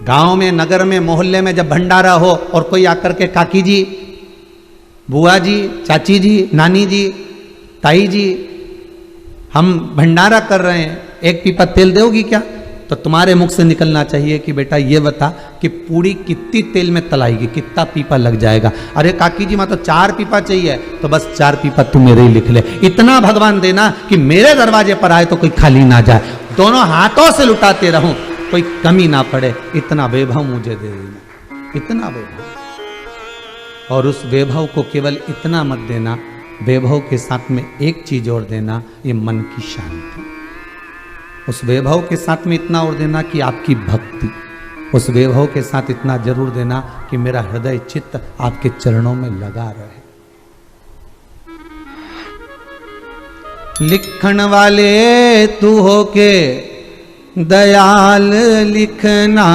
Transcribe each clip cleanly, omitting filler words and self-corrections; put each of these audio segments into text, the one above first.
गांव में, नगर में, मोहल्ले में जब भंडारा हो और कोई आकर के काकी जी, बुआ जी, चाची जी, नानी जी, ताई जी, हम भंडारा कर रहे हैं, एक पीपा तेल दोगी क्या? तो तुम्हारे मुख से निकलना चाहिए कि बेटा ये बता कि पूड़ी कितनी तेल में तलाएगी, कितना पीपा लग जाएगा। अरे काकी जी, मैं तो 4 पीपा चाहिए, तो बस 4 पीपा तू मेरे ही लिख ले। इतना भगवान देना कि मेरे दरवाजे पर आए तो कोई खाली ना जाए, दोनों हाथों से लुटाते रहूं, कोई कमी ना पड़े। इतना वैभव मुझे दे देना, इतना वैभव। और उस वैभव को केवल इतना मत देना, वैभव के साथ में एक चीज और देना, ये मन की शांति। उस वैभव के साथ में इतना और देना कि आपकी भक्ति। उस वैभव के साथ इतना जरूर देना कि मेरा हृदय चित्त आपके चरणों में लगा रहे। लिखण वाले तू होके दयाल लिखना,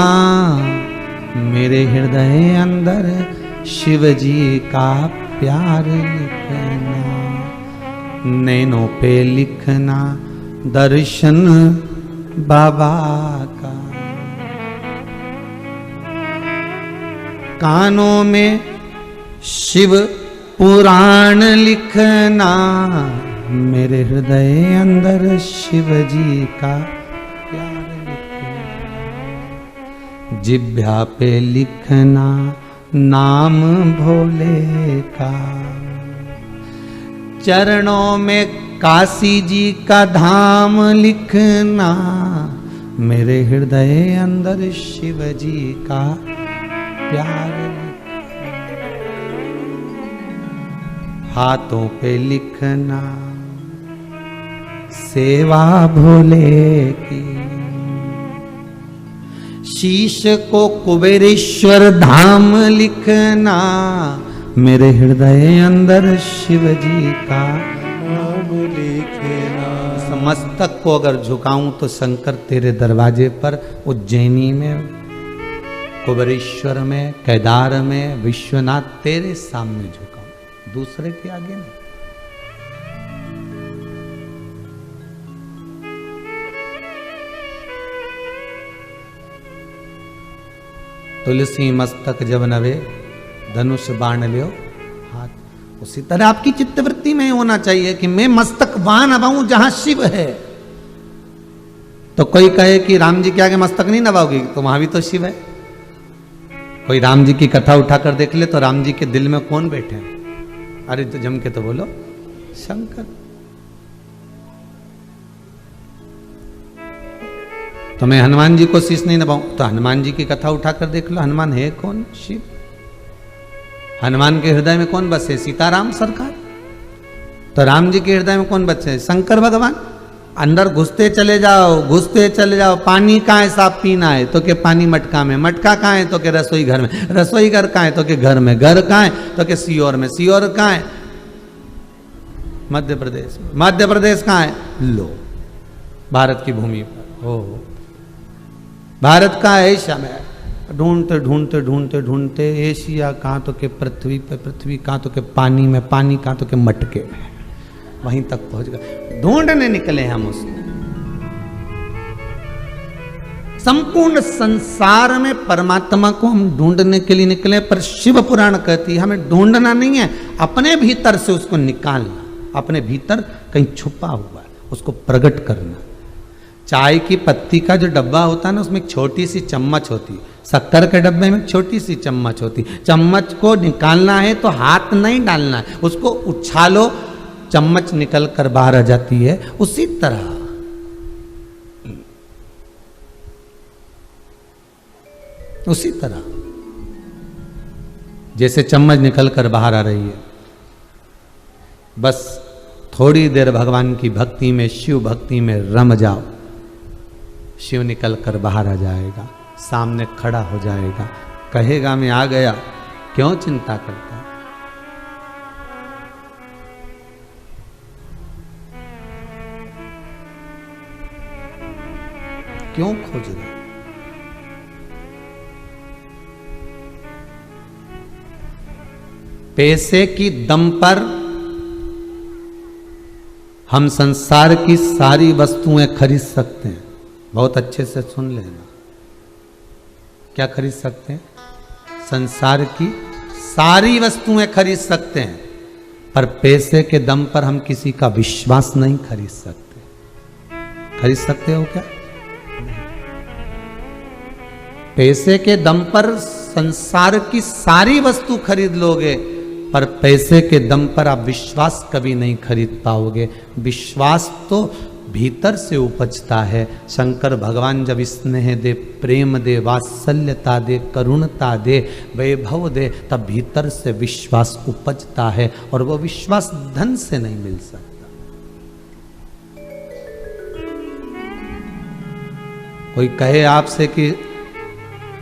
मेरे हृदय अंदर शिव जी का प्यार लिखना। नैनों पे लिखना दर्शन बाबा का, कानों में शिव पुराण लिखना, मेरे हृदय अंदर शिव जी का प्यार लिखना। जिह्वा पे लिखना नाम भोले का, चरणों में काशी जी का धाम लिखना, मेरे हृदय अंदर शिव जी का प्यार लिखना। हाथों पे लिखना सेवा भोले की, शीश को कुबेरेश्वर धाम लिखना, मेरे हृदय अंदर शिव जी का नाम लिखना। मस्तक को अगर झुकाऊं तो शंकर तेरे दरवाजे पर, उज्जैनी में, कुबेरेश्वर में, केदार में, विश्वनाथ तेरे सामने झुकाऊं, दूसरे के आगे नहीं। तुलसी मस्तक जब नवे, धनुष बाण लियो हाथ। उसी तरह आपकी चित्तवृत्ति में होना चाहिए कि मैं मस्तक वहां नभाऊं जहां शिव है। तो कोई कहे कि राम जी के आगे मस्तक नहीं नभाओगी, तो वहां भी तो शिव है। कोई राम जी की कथा उठाकर देख ले तो राम जी के दिल में कौन बैठे हैं? अरे तो जम के तो बोलो, शंकर। तो मैं हनुमान जी को शीश नहीं नभाऊं, तो हनुमान जी की कथा उठाकर देख लो, हनुमान है कौन? शिव। हनुमान के हृदय में कौन बसे? सीताराम सरकार। तो राम जी के हृदय में कौन बचे? शंकर भगवान। अंदर घुसते चले जाओ, घुसते चले जाओ। पानी कहाँ है? साफ पीना है तो के पानी मटका में, मटका कहाँ है तो के रसोई घर में, रसोई घर कहाँ है तो के घर में, घर कहाँ है तो के सीहोर में, सीहोर कहाँ है? मध्य प्रदेश में, मध्य प्रदेश कहाँ है? लो, भारत की भूमि पर। हो भारत का एशिया में, ढूंढते ढूंढते ढूंढते ढूंढते एशिया कहाँ तो के पृथ्वी पे, पृथ्वी कहाँ तो के पानी में, पानी कहाँ तो के मटके में, वहीं तक पहुंच गए। ढूंढने निकले हम उसमें। संपूर्ण संसार में परमात्मा को हम ढूंढने के लिए निकले, पर शिव पुराण कहती है हमें ढूंढना नहीं है, अपने भीतर से उसको निकालना। अपने भीतर कहीं छुपा हुआ है, उसको प्रकट करना। चाय की पत्ती का जो डब्बा होता है ना, उसमें एक छोटी सी चम्मच होती है। शक्कर के डब्बे में छोटी सी चम्मच होती। चम्मच को निकालना है तो हाथ नहीं डालना है, उसको उछालो, चम्मच निकल कर बाहर आ जाती है। उसी तरह जैसे चम्मच निकल कर बाहर आ रही है, बस थोड़ी देर भगवान की भक्ति में, शिव भक्ति में रम जाओ, शिव निकल कर बाहर आ जाएगा, सामने खड़ा हो जाएगा, कहेगा मैं आ गया, क्यों चिंता करता है? क्यों खोज रहे? पैसे की दम पर हम संसार की सारी वस्तुएं खरीद सकते हैं। बहुत अच्छे से सुन लेना। क्या खरीद सकते हैं? संसार की सारी वस्तुएं खरीद सकते हैं, पर पैसे के दम पर हम किसी का विश्वास नहीं खरीद सकते। खरीद सकते हो क्या? पैसे के दम पर संसार की सारी वस्तु खरीद लोगे, पर पैसे के दम पर आप विश्वास कभी नहीं खरीद पाओगे। विश्वास तो भीतर से उपजता है। शंकर भगवान जब स्नेह दे, प्रेम दे, वात्सल्यता दे, करुणता दे, वैभव दे, तब भीतर से विश्वास उपजता है, और वो विश्वास धन से नहीं मिल सकता। कोई कहे आपसे कि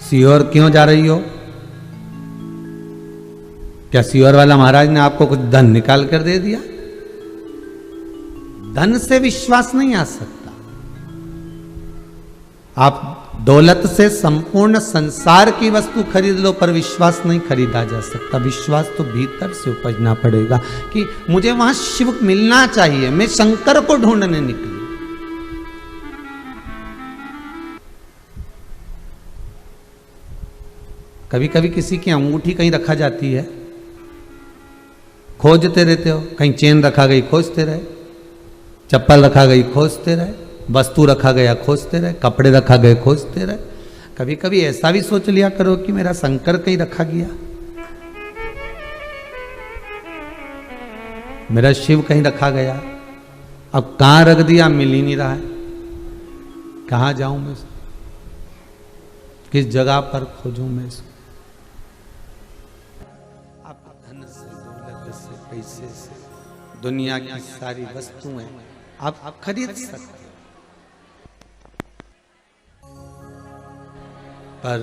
सीहोर क्यों जा रही हो, क्या सीहोर वाला महाराज ने आपको कुछ धन निकाल कर दे दिया? धन से विश्वास नहीं आ सकता। आप दौलत से संपूर्ण संसार की वस्तु खरीद लो, पर विश्वास नहीं खरीदा जा सकता। विश्वास तो भीतर से उपजना पड़ेगा कि मुझे वहां शिव मिलना चाहिए, मैं शंकर को ढूंढने निकली। कभी कभी किसी की अंगूठी कहीं रखा जाती है, खोजते रहते हो, कहीं चेन रखा गई खोजते रहे, चप्पल रखा गई खोजते रहे, वस्तु रखा गया खोजते रहे, कपड़े रखा गए खोजते रहे। कभी कभी ऐसा भी सोच लिया करो कि मेरा शंकर कहीं रखा गया, मेरा शिव कहीं रखा गया, अब कहां रख दिया मिल ही नहीं रहा है। कहां जाऊं मैं, किस जगह पर खोजूं मैं इसको? आप धन से, दौलत से, पैसे से, दुनिया की सारी वस्तुएं आप खरीद सकते हो, पर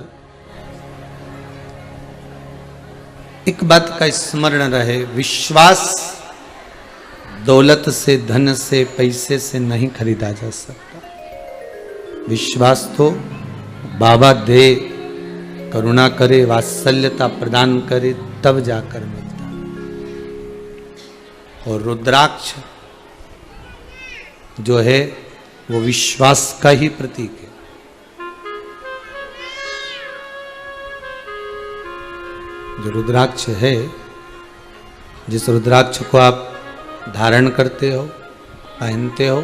एक बात का स्मरण रहे, विश्वास दौलत से, धन से, पैसे से नहीं खरीदा जा सकता। विश्वास तो बाबा दे, करुणा करे, वात्सल्यता प्रदान करे, तब जाकर मिलता। और रुद्राक्ष जो है वो विश्वास का ही प्रतीक है। जो रुद्राक्ष है, जिस रुद्राक्ष को आप धारण करते हो, पहनते हो,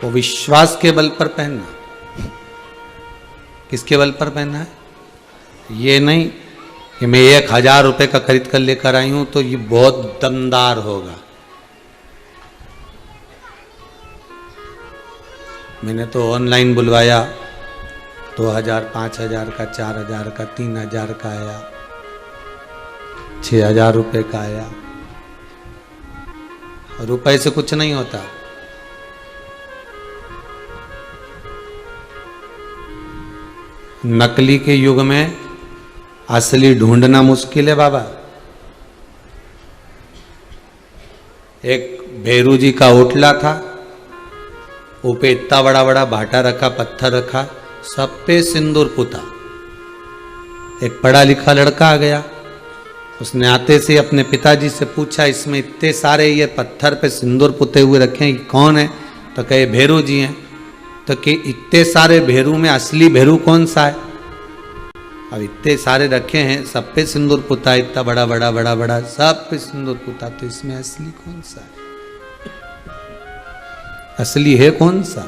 वो विश्वास के बल पर पहनना। किसके बल पर पहनना है? ये नहीं कि मैं 1000 रुपए का खरीद कर लेकर आई हूं तो ये बहुत दमदार होगा। मैंने तो ऑनलाइन बुलवाया, 2000, 5000 का, 4000 का, 3000 का आया, 6000 रुपए का आया। रुपए से कुछ नहीं होता। नकली के युग में असली ढूंढना मुश्किल है बाबा। एक भैरू जी का ओटला था, ऊपर इतना बड़ा बड़ा भाटा रखा, पत्थर रखा, सब पे सिंदूर पुता। एक पढ़ा लिखा लड़का आ गया, उसने आते से अपने पिताजी से पूछा, इसमें इतने सारे ये पत्थर पे सिंदूर पुते हुए रखे हैं, कौन है? तो कहे भैरू जी हैं। तो कि इतने सारे भैरू में असली भैरू कौन सा है? अब इतने सारे रखे हैं, सब पे सिंदूर पुता, इतना बड़ा बड़ा बड़ा बड़ा सब पे सिंदूर पुता, तो इसमें असली कौन सा है? असली है कौन सा?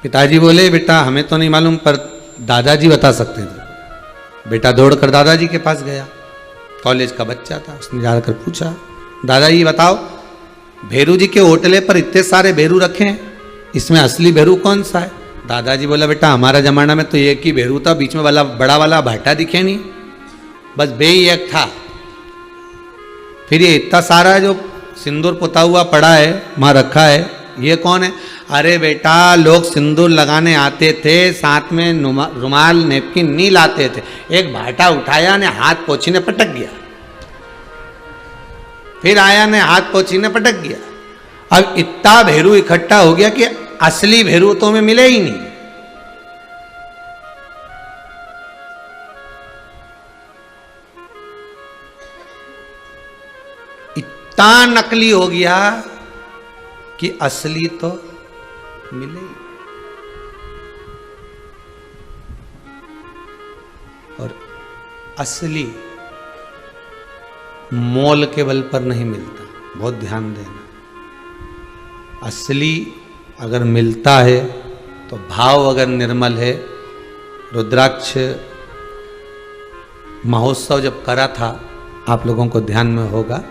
पिताजी बोले, बेटा हमें तो नहीं मालूम, पर दादाजी बता सकते थे। बेटा दौड़कर दादाजी के पास गया, कॉलेज का बच्चा था, उसने जाकर पूछा, दादाजी बताओ, भैरू जी के ओटले पर इतने सारे भैरू रखे हैं, इसमें असली भैरू कौन सा है? दादाजी बोला, बेटा हमारा जमाना में तो एक ही भैरू था, बीच में वाला बड़ा वाला भाटा दिखे नहीं, बस बे ही एक था। फिर ये इतना सारा जो सिंदूर पुता हुआ पड़ा है, वहां रखा है, ये कौन है? अरे बेटा, लोग सिंदूर लगाने आते थे, साथ में रुमाल नेपकिन नहीं लाते थे, एक भाटा उठाया ने हाथ पोछीने पटक गया, फिर आया ने हाथ पोछीने पटक गया। अब इतना भैरू इकट्ठा हो गया कि असली भैरू तो में मिले ही नहीं। इतना नकली हो गया कि असली तो मिले ही। और असली मोल के बल पर नहीं मिलता, बहुत ध्यान देना। असली अगर मिलता है तो भाव अगर निर्मल है। रुद्राक्ष महोत्सव जब करा था, आप लोगों को ध्यान में होगा,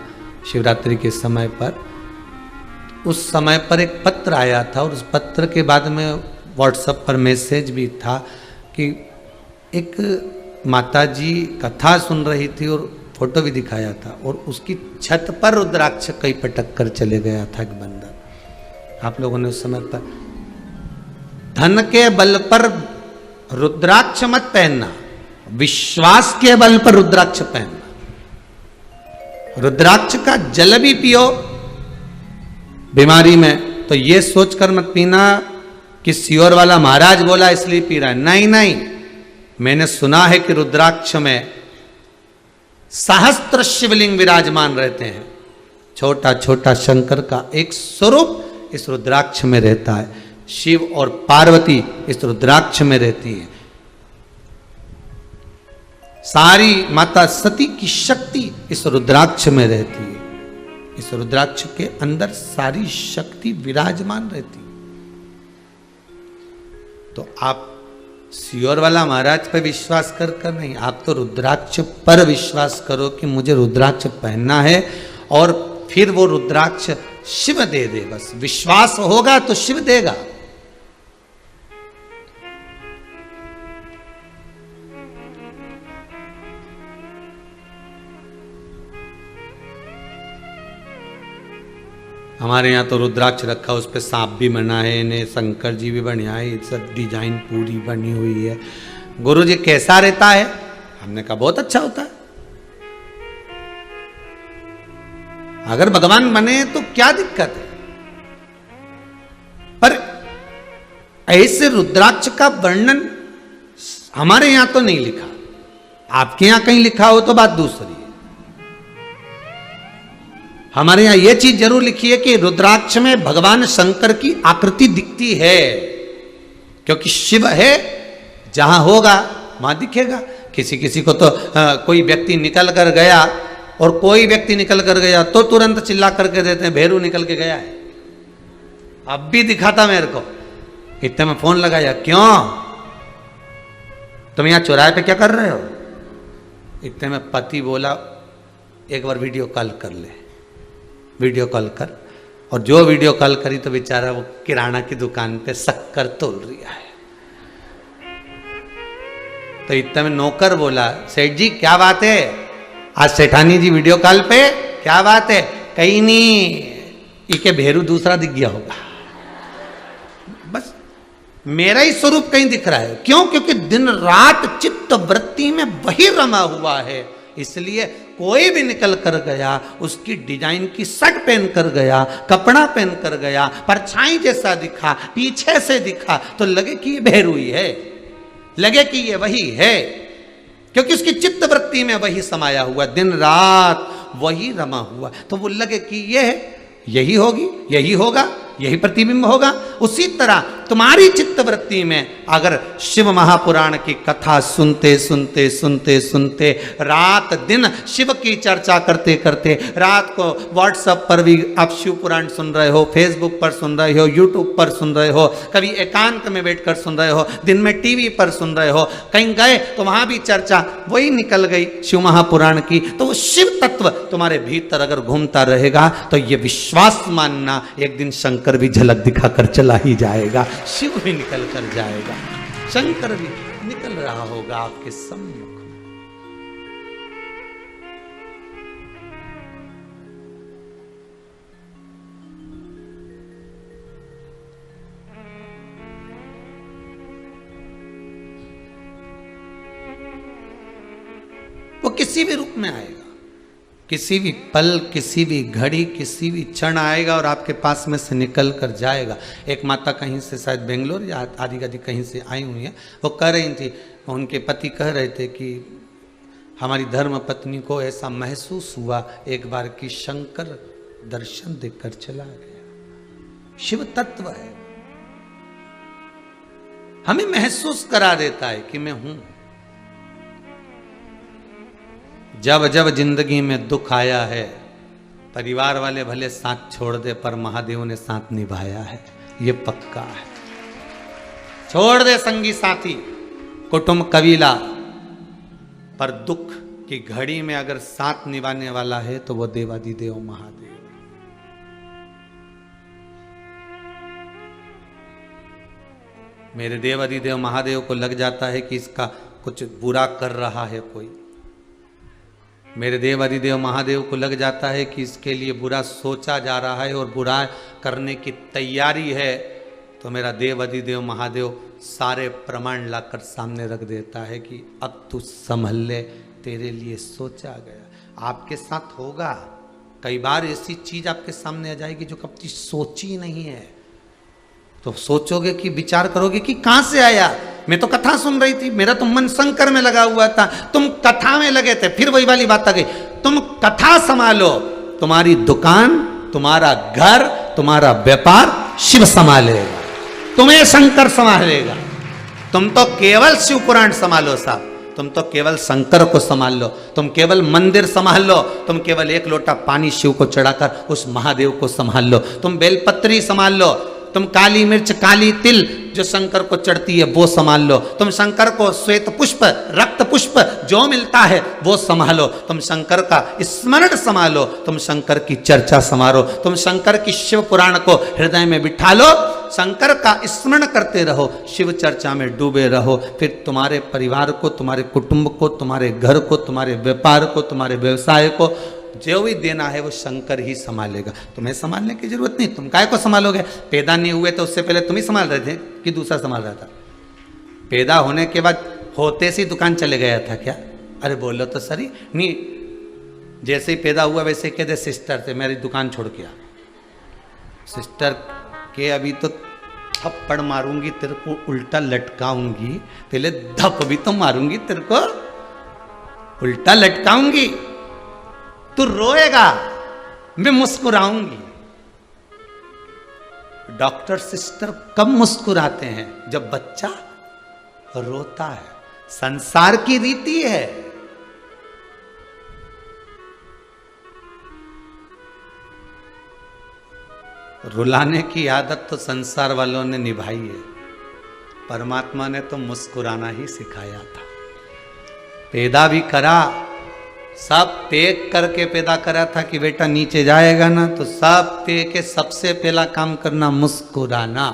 शिवरात्रि के समय पर, उस समय पर एक पत्र आया था और उस पत्र के बाद में व्हाट्सएप पर मैसेज भी था कि एक माताजी कथा सुन रही थी और फोटो भी दिखाया था और उसकी छत पर रुद्राक्ष कई पटक कर चले गया था एक बंदा। आप लोगों ने उस समय पर, धन के बल पर रुद्राक्ष मत पहनना, विश्वास के बल पर रुद्राक्ष पहनना। रुद्राक्ष का जल भी पियो बीमारी में, तो ये सोचकर मत पीना कि सियोर वाला महाराज बोला इसलिए पी रहा है। नहीं नहीं, मैंने सुना है कि रुद्राक्ष में सहस्त्र शिवलिंग विराजमान रहते हैं। छोटा छोटा शंकर का एक स्वरूप इस रुद्राक्ष में रहता है। शिव और पार्वती इस रुद्राक्ष में रहती है। सारी माता सती की शक्ति इस रुद्राक्ष में रहती है। इस रुद्राक्ष के अंदर सारी शक्ति विराजमान रहती है। तो आप सियोर वाला महाराज पर विश्वास कर नहीं, आप तो रुद्राक्ष पर विश्वास करो कि मुझे रुद्राक्ष पहनना है और फिर वो रुद्राक्ष शिव दे दे। बस विश्वास होगा तो शिव देगा। हमारे यहाँ तो रुद्राक्ष रखा, उस पर सांप भी बना है, इन्हें शंकर जी भी बने है, सब डिजाइन पूरी बनी हुई है। गुरु जी कैसा रहता है? हमने कहा बहुत अच्छा होता है। अगर भगवान बने तो क्या दिक्कत है? पर ऐसे रुद्राक्ष का वर्णन हमारे यहां तो नहीं लिखा। आपके यहां कहीं लिखा हो तो बात दूसरी है। हमारे यहां यह चीज जरूर लिखी है कि रुद्राक्ष में भगवान शंकर की आकृति दिखती है, क्योंकि शिव है, जहां होगा वहां दिखेगा। किसी किसी को तो कोई व्यक्ति निकल कर गया और कोई व्यक्ति निकल कर गया तो तुरंत चिल्ला करके देते हैं भैरू निकल के गया है। अब भी दिखा था मेरे को, इतने में फोन लगाया, क्यों तुम यहां चौराहे पे क्या कर रहे हो? इतने में पति बोला एक बार वीडियो कॉल कर ले। वीडियो कॉल कर, और जो वीडियो कॉल करी तो बेचारा वो किराना की दुकान पे शक्कर तोल रहा है। तो इतने में नौकर बोला, सेठ जी क्या बात है, आज सेठानी जी वीडियो कॉल पे, क्या बात है? कहीं नहीं, इके भेरू दूसरा दिख गया होगा। बस मेरा ही स्वरूप कहीं दिख रहा है। क्यों? क्योंकि दिन रात चित्त वृत्ति में वही रमा हुआ है। इसलिए कोई भी निकल कर गया, उसकी डिजाइन की शर्ट पहन कर गया, कपड़ा पहन कर गया, परछाई जैसा दिखा, पीछे से दिखा, तो लगे कि ये भैरुई है, लगे कि ये वही है, क्योंकि उसकी चित्त वृत्ति में वही समाया हुआ, दिन रात वही रमा हुआ। तो वो लगे कि ये है, यही होगी, यही होगा, यही प्रतिबिंब होगा। उसी तरह तुम्हारी चित्त वृत्ति में अगर शिव महापुराण की कथा सुनते सुनते सुनते सुनते रात दिन शिव की चर्चा करते करते, रात को व्हाट्सएप पर भी आप शिव पुराण सुन रहे हो, फेसबुक पर सुन रहे हो, यूट्यूब पर सुन रहे हो, कभी एकांत में बैठकर सुन रहे हो, दिन में टीवी पर सुन रहे हो, कहीं गए तो वहां भी चर्चा वही निकल गई शिव महापुराण की, तो वो शिव तत्व तुम्हारे भीतर अगर घूमता रहेगा तो ये विश्वास मानना एक दिन शंकर भी झलक दिखाकर चला ही जाएगा, शिव भी निकल कर जाएगा, शंकर भी निकल रहा होगा आपके सम्मुख। वो किसी भी रूप में आएगा, किसी भी पल, किसी भी घड़ी, किसी भी क्षण आएगा और आपके पास में से निकल कर जाएगा। एक माता कहीं से शायद बेंगलोर या आदि आदि कहीं से आई हुई है, वो कह रही थी, उनके पति कह रहे थे कि हमारी धर्म पत्नी को ऐसा महसूस हुआ एक बार कि शंकर दर्शन देकर चला गया। शिव तत्व है, हमें महसूस करा देता है कि मैं हूं। जब जब जिंदगी में दुख आया है, परिवार वाले भले साथ छोड़ दे पर महादेव ने साथ निभाया है, ये पक्का है। छोड़ दे संगी साथी, कुटुंब कबीला, पर दुख की घड़ी में अगर साथ निभाने वाला है तो वो देवादिदेव महादेव। मेरे देवादिदेव महादेव को लग जाता है कि इसका कुछ बुरा कर रहा है कोई, मेरे देवादिदेव महादेव को लग जाता है कि इसके लिए बुरा सोचा जा रहा है और बुरा करने की तैयारी है, तो मेरा देवादिदेव महादेव सारे प्रमाण लाकर सामने रख देता है कि अब तू संभल ले, तेरे लिए सोचा गया। आपके साथ होगा कई बार ऐसी चीज आपके सामने आ जाएगी जो कभी सोची नहीं है, तो सोचोगे कि विचार करोगे कि कहां से आया। मैं तो कथा सुन रही थी, मेरा तो मन शंकर में लगा हुआ था, तुम कथा में लगे थे। फिर वही वाली बात आ गई, तुम कथा संभालो, तुम्हारी दुकान, तुम्हारा घर, तुम्हारा व्यापार शिव संभालेगा, तुम्हें शंकर संभालेगा। तुम तो केवल शिव पुराण संभालो साहब, तुम तो केवल शंकर को संभाल लो, तुम केवल मंदिर संभाल लो, तुम केवल एक लोटा पानी शिव को चढ़ाकर उस महादेव को संभाल लो, तुम बेलपत्री संभाल लो, तुम काली मिर्च काली तिल जो शंकर को चढ़ती है वो संभाल लो, तुम शंकर को श्वेत पुष्प रक्त पुष्प जो मिलता है वो संभालो, तुम शंकर का स्मरण संभालो, तुम शंकर की चर्चा संभालो, तुम शंकर की शिव पुराण को हृदय में बिठा लो, शंकर का स्मरण करते रहो, शिव चर्चा में डूबे रहो। फिर तुम्हारे परिवार को, तुम्हारे कुटुंब को, तुम्हारे घर को, तुम्हारे व्यापार को, तुम्हारे व्यवसाय को जो भी देना है वो शंकर ही संभालेगा, तुम्हें संभालने की जरूरत नहीं। तुम काय को संभालोगे? पैदा नहीं हुए तो उससे पहले तुम ही संभाल रहे थे कि दूसरा संभाल रहा था? पैदा होने के बाद होते से दुकान चले गया था क्या? अरे बोलो तो सही नहीं, जैसे ही पैदा हुआ वैसे कह दे सिस्टर थे मेरी दुकान छोड़ के आ, सिस्टर के अभी तो थप्पड़ मारूंगी तेरे को, उल्टा लटकाऊंगी, पहले धप भी तो मारूंगी तेरे को, उल्टा लटकाऊंगी, तू रोएगा, मैं मुस्कुराऊंगी। डॉक्टर सिस्टर कब मुस्कुराते हैं? जब बच्चा रोता है। संसार की रीति है। रुलाने की आदत तो संसार वालों ने निभाई है, परमात्मा ने तो मुस्कुराना ही सिखाया था। पैदा भी करा, सब पैक करके पैदा करा था कि बेटा नीचे जाएगा ना तो सब पैक के सबसे पहला काम करना मुस्कुराना।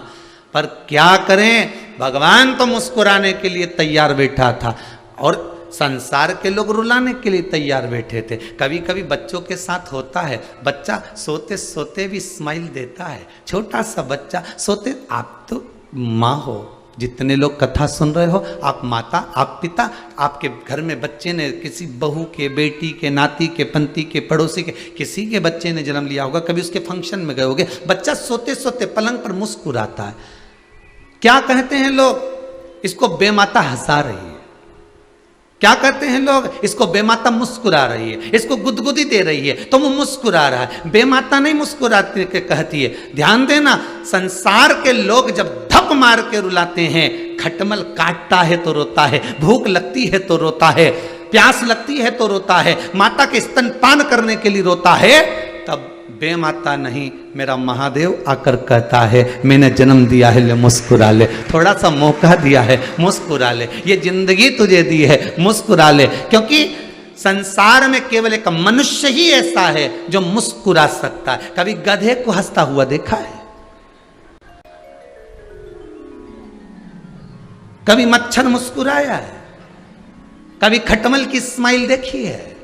पर क्या करें, भगवान तो मुस्कुराने के लिए तैयार बैठा था और संसार के लोग रुलाने के लिए तैयार बैठे थे। कभी कभी बच्चों के साथ होता है, बच्चा सोते सोते भी स्माइल देता है, छोटा सा बच्चा सोते। आप तो माँ हो, जितने लोग कथा सुन रहे हो, आप माता, आप पिता, आपके घर में बच्चे ने, किसी बहू के, बेटी के, नाती के, पंती के, पड़ोसी के, किसी के बच्चे ने जन्म लिया होगा, कभी उसके फंक्शन में गए होगे, बच्चा सोते सोते पलंग पर मुस्कुराता है। क्या कहते हैं लोग? इसको बेमाता हंसा रही है। क्या कहते हैं लोग? इसको बेमाता मुस्कुरा रही है, इसको गुदगुदी दे रही है तो वो मुस्कुरा रहा है। बेमाता नहीं मुस्कुराती के कहती है। ध्यान देना, संसार के लोग जब धप मार के रुलाते हैं, खटमल काटता है तो रोता है, भूख लगती है तो रोता है, प्यास लगती है तो रोता है, माता के स्तनपान करने के लिए रोता है, तब बेमाता नहीं, मेरा महादेव आकर कहता है मैंने जन्म दिया है, ले मुस्कुरा ले, थोड़ा सा मौका दिया है, मुस्कुरा ले, ये जिंदगी तुझे दी है, मुस्कुरा ले। क्योंकि संसार में केवल एक मनुष्य ही ऐसा है जो मुस्कुरा सकता है। कभी गधे को हंसता हुआ देखा है? कभी मच्छर मुस्कुराया है? कभी खटमल की स्माइल देखी है?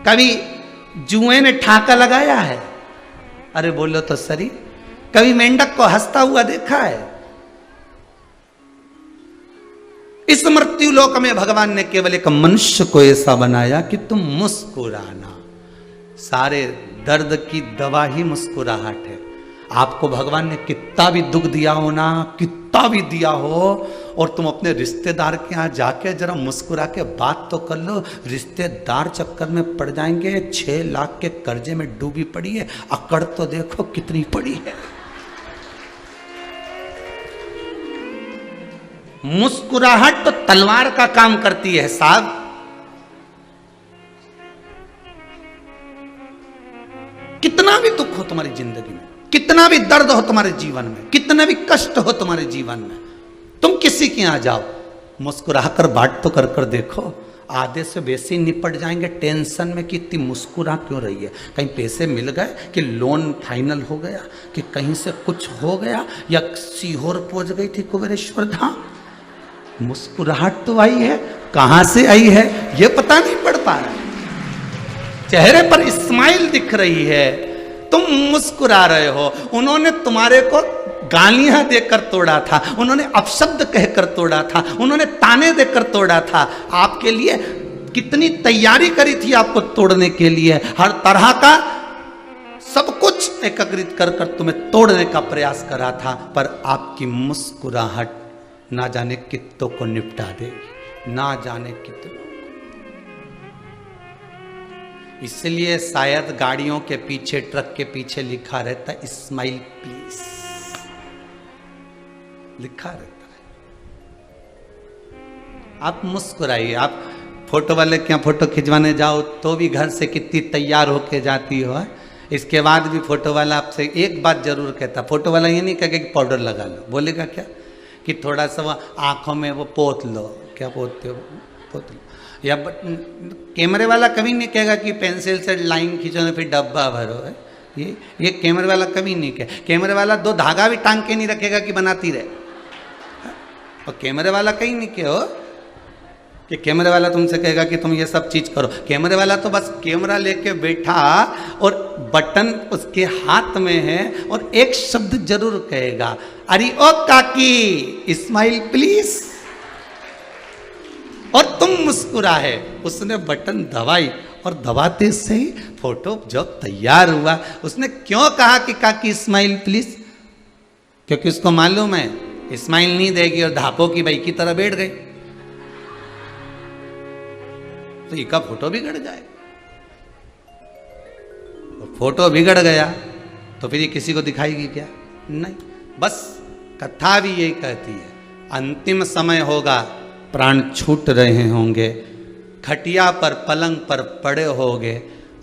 कभी जुए ने ठाका लगाया है? अरे बोलो तो सही। कभी मेंढक को हंसता हुआ देखा है? इस मृत्यु लोक में भगवान ने केवल एक मनुष्य को ऐसा बनाया कि तुम मुस्कुराना। सारे दर्द की दवा ही मुस्कुराहट है। आपको भगवान ने कितना भी दुख दिया हो ना, कितना भी दिया हो, और तुम अपने रिश्तेदार के यहाँ जाके जरा मुस्कुरा के बात तो कर लो, रिश्तेदार चक्कर में पड़ जाएंगे। 6 लाख के कर्जे में डूबी पड़ी है, अकड़ तो देखो कितनी पड़ी है। मुस्कुराहट तो तलवार का काम करती है साहब। कितना भी दर्द हो तुम्हारे जीवन में, कितने भी कष्ट हो तुम्हारे जीवन में, तुम किसी के यहाँ जाओ, मुस्कुराकर बात तो कर देखो, आधे से बेसी निपट जाएंगे। टेंशन में कि इतनी मुस्कुरा क्यों रही है, कहीं पैसे मिल गए, कि लोन फाइनल हो गया, कि कहीं से कुछ हो गया, या सीहोर पहुंच गई थी कुबेरेश्वर धाम। मुस्कुराहट तो आई है, कहां से आई है ये पता नहीं पड़ पा रहा है, चेहरे पर स्माइल दिख रही है, तुम मुस्कुरा रहे हो। उन्होंने तुम्हारे को गालियां देकर तोड़ा था, उन्होंने अपशब्द कहकर तोड़ा था, उन्होंने ताने देकर तोड़ा था, आपके लिए कितनी तैयारी करी थी आपको तोड़ने के लिए, हर तरह का सब कुछ एकत्रित कर कर तुम्हें तोड़ने का प्रयास करा था, पर आपकी मुस्कुराहट ना जाने कितनों को निपटा देगी, ना जाने कितनों। इसलिए शायद गाड़ियों के पीछे, ट्रक के पीछे लिखा रहता है स्माइल प्लीज, लिखा रहता है। आप मुस्कुराइए। आप फोटो वाले के यहाँ फोटो खिंचवाने जाओ तो भी घर से कितनी तैयार होके जाती हो, इसके बाद भी फोटो वाला आपसे एक बात जरूर कहता, फोटो वाला ये नहीं कहेगा कि पाउडर लगा लो, बोलेगा क्या कि थोड़ा सा वो आंखों में वो पोत लो, क्या पोतते हो, पोत लो। या कैमरे वाला कभी नहीं कहेगा कि पेंसिल से लाइन खींचो फिर डब्बा भरो है, ये कैमरे वाला कभी नहीं कहे। कैमरे वाला दो धागा भी टांग के नहीं रखेगा कि बनाती रहे, और कैमरे वाला कहीं नहीं कहो कि कैमरे वाला तुमसे कहेगा कि तुम ये सब चीज करो। कैमरे वाला तो बस कैमरा लेके बैठा और बटन उसके हाथ में है और एक शब्द जरूर कहेगा, अरे ओ काकी स्माइल प्लीज, और तुम मुस्कुरा है। उसने बटन दबाई और दबाते से ही फोटो जब तैयार हुआ, उसने क्यों कहा कि काकी स्माइल प्लीज, क्योंकि उसको मालूम है स्माइल नहीं देगी और धापो की बाई की तरह बैठ गई तो इसका फोटो बिगड़ जाए। फोटो बिगड़ गया तो फिर ये किसी को दिखाएगी क्या? नहीं। बस कथा भी यही कहती है, अंतिम समय होगा, प्राण छूट रहे होंगे, खटिया पर पलंग पर पड़े होगे,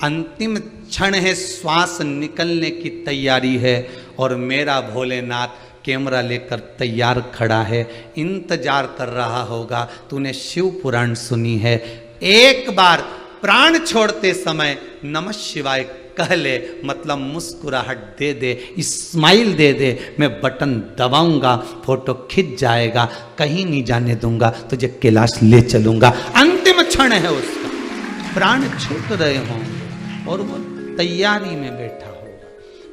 अंतिम क्षण है, श्वास निकलने की तैयारी है, और मेरा भोलेनाथ कैमरा लेकर तैयार खड़ा है, इंतजार कर रहा होगा। तूने शिव पुराण सुनी है, एक बार प्राण छोड़ते समय नमः शिवाय कह ले, मतलब मुस्कुराहट दे दे, स्माइल दे दे, मैं बटन दबाऊंगा, फोटो खिंच जाएगा, कहीं नहीं जाने दूंगा, तुझे कैलाश ले चलूंगा। अंतिम क्षण है उसका, प्राण छूट रहे होंगे और वो तैयारी में बैठा होगा।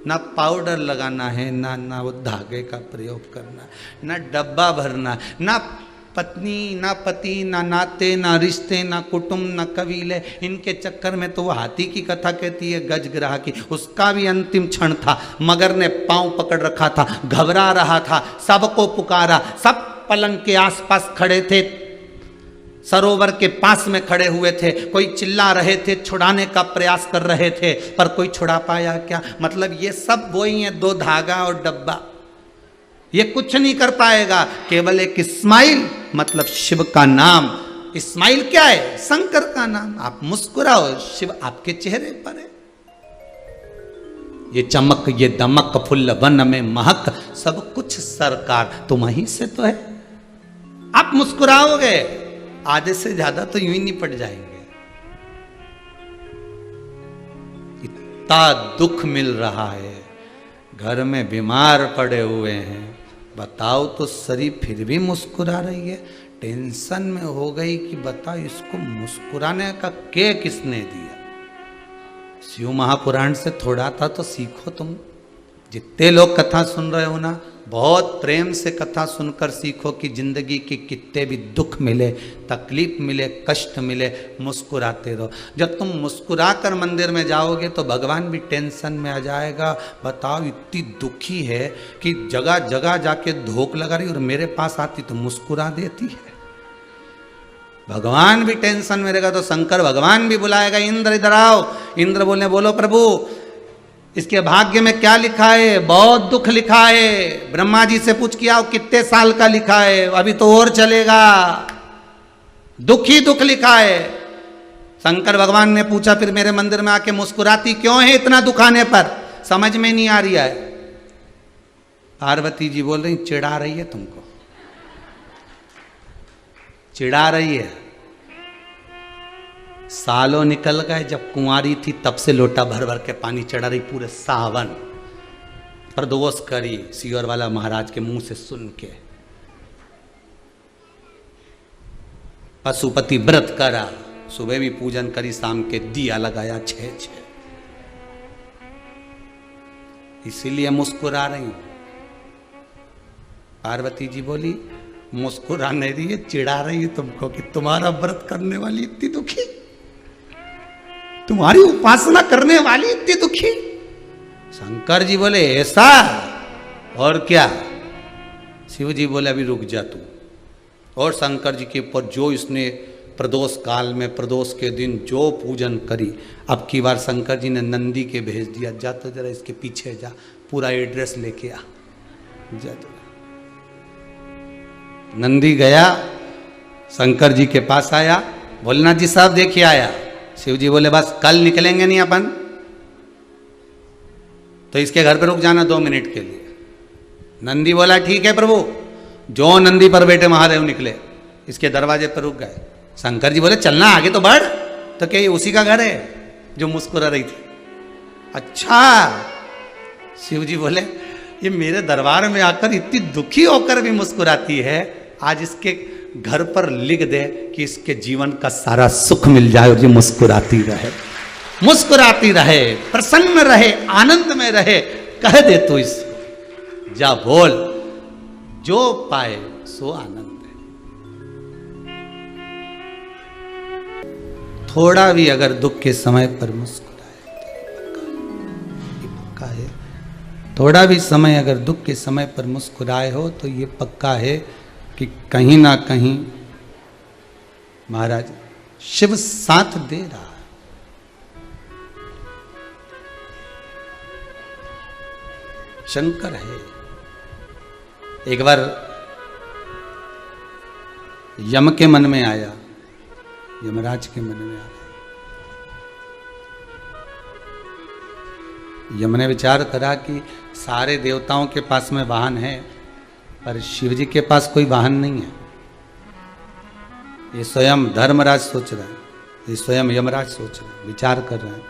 ना पाउडर लगाना है, ना वो धागे का प्रयोग करना, ना डब्बा भरना, ना पत्नी, ना पति, ना नाते, ना रिश्ते, ना कुटुंब, ना कबीले, इनके चक्कर में तो वो हाथी की कथा कहती है गजग्राह की, उसका भी अंतिम क्षण था। मगर ने पांव पकड़ रखा था, घबरा रहा था, सबको पुकारा, सब पलंग के आसपास खड़े थे, सरोवर के पास में खड़े हुए थे, कोई चिल्ला रहे थे, छुड़ाने का प्रयास कर रहे थे, पर कोई छुड़ा पाया क्या? मतलब ये सब वही है, दो धागा और डब्बा, ये कुछ नहीं कर पाएगा। केवल एक स्माइल, मतलब शिव का नाम। स्माइल क्या है? शंकर का नाम। आप मुस्कुराओ, शिव आपके चेहरे पर है। ये चमक, ये दमक, फुल्ल वन में महक, सब कुछ सरकार तुम्हीं से तो है। आप मुस्कुराओगे, आधे से ज्यादा तो यूं ही निपट जाएंगे। इतना दुख मिल रहा है, घर में बीमार पड़े हुए हैं, बताओ तो शरीर फिर भी मुस्कुरा रही है। टेंशन में हो गई कि बताओ इसको मुस्कुराने का के किसने दिया? शिव महापुराण से थोड़ा था तो सीखो। तुम जितने लोग कथा सुन रहे हो ना, बहुत प्रेम से कथा सुनकर सीखो कि जिंदगी के कितने भी दुख मिले, तकलीफ मिले, कष्ट मिले, मुस्कुराते रहो। जब तुम मुस्कुरा कर मंदिर में जाओगे तो भगवान भी टेंशन में आ जाएगा। बताओ इतनी दुखी है कि जगह जगह जाके धोख लगा रही, और मेरे पास आती तो मुस्कुरा देती है। भगवान भी टेंशन में रहेगा तो शंकर भगवान भी बुलाएगा, इंद्र इधर आओ। इंद्र बोलो प्रभु इसके भाग्य में क्या लिखा है? बहुत दुख लिखा है। ब्रह्मा जी से पूछ के आओ कितने साल का लिखा है, अभी तो और चलेगा, दुख ही दुख लिखा है। शंकर भगवान ने पूछा फिर मेरे मंदिर में आके मुस्कुराती क्यों है इतना दुखाने पर? समझ में नहीं आ रही है। पार्वती जी बोल रही चिढ़ा रही है तुमको, चिढ़ा रही है। सालों निकल गए, जब कुंवारी थी तब से लोटा भर भर के पानी चढ़ा रही, पूरे सावन प्रदोष करी सियोर वाला महाराज के मुंह से सुन के। पशुपति व्रत करा, सुबह भी पूजन करी, शाम के दिया लगाया 6-6। इसीलिए मुस्कुरा रही हूं। पार्वती जी बोली मुस्कुरा नहीं रही है, चिढ़ा रही है तुमको कि तुम्हारा व्रत करने वाली इतनी दुखी, तुम्हारी उपासना करने वाली इतनी दुखी। शंकर जी बोले ऐसा, और क्या? शिव जी बोले अभी रुक जा तू। और शंकर जी के ऊपर जो इसने प्रदोष काल में, प्रदोष के दिन जो पूजन करी, अब की बार शंकर जी ने नंदी के भेज दिया, जा तो जरा इसके पीछे जा, पूरा एड्रेस लेके आ, जा तो। नंदी गया, शंकर जी के पास आया, भोलेनाथ जी साहब देखिए आया। शिव जी बोले बस कल निकलेंगे नहीं अपन, तो इसके घर पे रुक जाना 2 मिनट के लिए। नंदी बोला ठीक है प्रभु। जो नंदी पर बैठे महादेव निकले, इसके दरवाजे पर रुक गए। शंकर जी बोले चलना आगे तो बढ़, तो क्या ये उसी का घर है जो मुस्कुरा रही थी? अच्छा। शिव जी बोले ये मेरे दरबार में आकर इतनी दुखी होकर भी मुस्कुराती है, आज इसके घर पर लिख दे कि इसके जीवन का सारा सुख मिल जाए और ये मुस्कुराती रहे, मुस्कुराती रहे, प्रसन्न रहे, आनंद में रहे। कह दे तू इसको, जा बोल, जो पाए सो आनंद है। थोड़ा भी अगर दुख के समय पर मुस्कुराए, ये पक्का है, थोड़ा भी समय अगर दुख के समय पर मुस्कुराए हो तो ये पक्का है कि कहीं ना कहीं महाराज शिव साथ दे रहा है। शंकर है। एक बार यम के मन में आया, यमराज के मन में आया, यम ने विचार करा कि सारे देवताओं के पास में वाहन है, पर शिव जी के पास कोई वाहन नहीं है। ये स्वयं धर्मराज सोच रहा है, ये स्वयं यमराज सोच रहे हैं, विचार कर रहे हैं।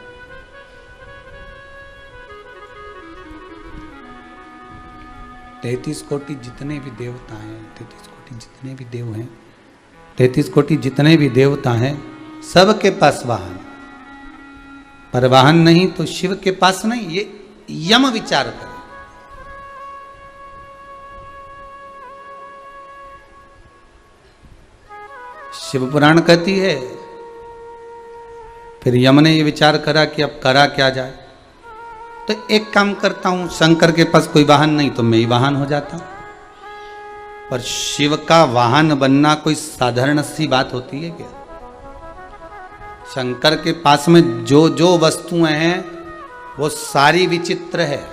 33 कोटि जितने भी देवता हैं, 33 कोटि जितने भी देव हैं, 33 कोटि जितने भी देवता हैं, सबके पास वाहन, पर वाहन नहीं तो शिव के पास नहीं। ये यम विचार करे। शिव पुराण कहती है, फिर यम ने ये विचार करा कि अब करा क्या जाए, तो एक काम करता हूं, शंकर के पास कोई वाहन नहीं तो मैं ही वाहन हो जाता हूं। पर शिव का वाहन बनना कोई साधारण सी बात होती है क्या? शंकर के पास में जो जो वस्तुएं हैं वो सारी विचित्र है,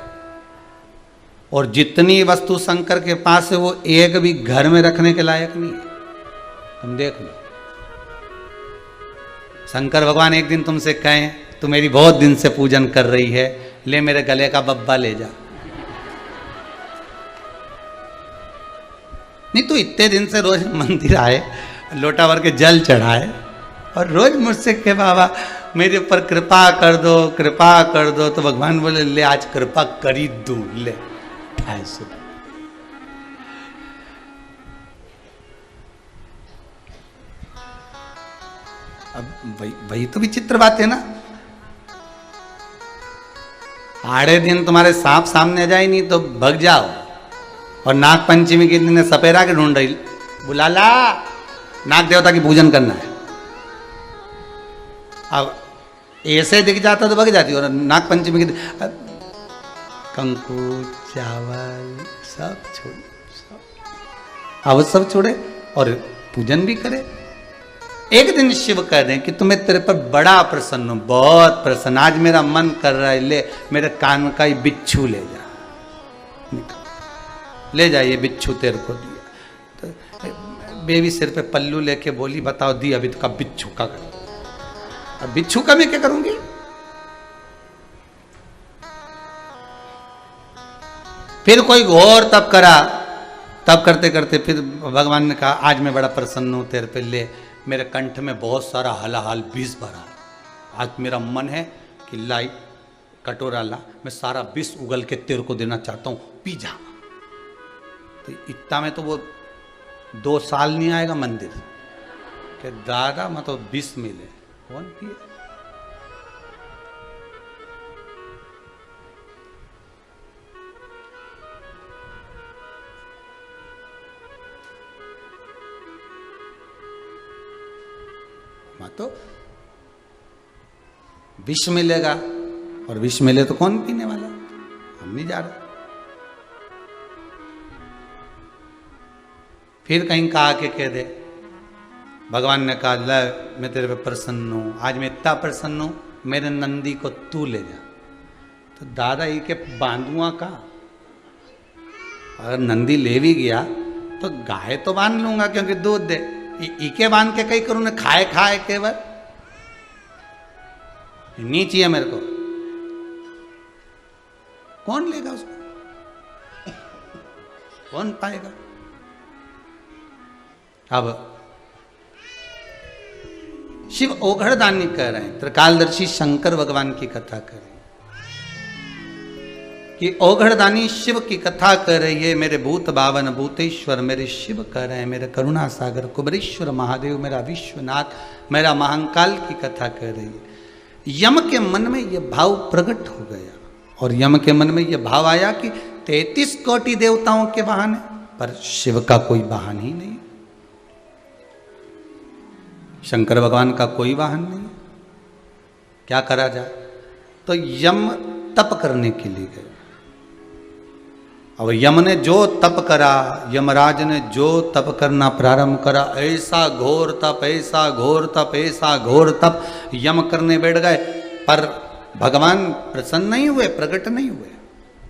और जितनी वस्तु शंकर के पास है वो एक भी घर में रखने के लायक नहीं है। तुम देख लो, शंकर भगवान एक दिन तुमसे कहें, तू मेरी बहुत दिन से पूजन कर रही है, ले मेरे गले का बब्बा ले जा। नहीं तो इतने दिन से रोज मंदिर आए, लोटा भर के जल चढ़ाए, और रोज मुझसे के बाबा मेरे ऊपर कृपा कर दो, कृपा कर दो। तो भगवान बोले ले आज कृपा करी दू, ले 250। अब वही तो विचित्र बात है ना। आड़े दिन तुम्हारे सांप सामने आ जाए नहीं तो भग जाओ, और नाग पंचमी के दिन सपेरा के ढूंढ रही, बुला ला, नाग देवता की पूजन करना है। अब ऐसे दिख जाता तो भग जाती, और नाग पंचमी के दिन कंकु चावल सब छोड़, अब सब छोड़े और पूजन भी करे। एक दिन शिव कह रहे हैं कि तुम्हें तेरे पर बड़ा प्रसन्न हूं, बहुत प्रसन्न, आज मेरा मन कर रहा है, ले मेरे कान का ही बिच्छू ले जा, ले जा ये बिच्छू तेरे को दिया। तो बेबी सिर पे पल्लू लेके बोली बताओ दी अभी तो का बिच्छू का कर, अब बिच्छू का मैं क्या करूंगी? फिर कोई घोर तप करा, तब करते करते फिर भगवान ने कहा आज मैं बड़ा प्रसन्न हूँ तेरे पे, ले मेरे कंठ में बहुत सारा हलाहाल विष भरा, आज मेरा मन है कि लाई कटोरा ला, मैं सारा विष उगल के तेरे को देना चाहता हूँ, पी जा। तो इतना में तो वो 2 साल नहीं आएगा मंदिर के दादा मतलब विष मिले, कौन पिए? तो विष मिलेगा, और विष मिले तो कौन पीने वाला? हम नहीं जा रहे। फिर कहीं कहा के कह दे, भगवान ने कहा ले मैं तेरे पे प्रसन्न हूं, आज मैं इतना प्रसन्न हूं, मेरे नंदी को तू ले जा। तो दादा ये के बांधुआ का, अगर नंदी ले भी गया तो गाय तो बांध लूंगा क्योंकि दूध दे, इके बांध के कहीं करूं, खाए खाए केवल नहीं चाहिए मेरे को। कौन लेगा उसको, कौन पाएगा? अब शिव ओघड़दानी कह रहे हैं, त्रिकालदर्शी शंकर भगवान की कथा कर रहे हैं कि ओघड़दानी शिव की कथा कर रही है। मेरे भूत बावन भूतेश्वर मेरे शिव कह रहे हैं, मेरे करुणा सागर कुबरेश्वर महादेव मेरा विश्वनाथ, मेरा महाकाल की कथा कर रही है। यम के मन में यह भाव प्रकट हो गया, और यम के मन में यह भाव आया कि 33 कोटि देवताओं के वाहन है, पर शिव का कोई वाहन ही नहीं, शंकर भगवान का कोई वाहन नहीं, क्या करा जाए? तो यम तप करने के लिए गए। अब यम ने जो तप करा, यमराज ने जो तप करना प्रारंभ करा, ऐसा घोर तप, ऐसा घोर तप, ऐसा घोर तप यम करने बैठ गए, पर भगवान प्रसन्न नहीं हुए, प्रकट नहीं हुए।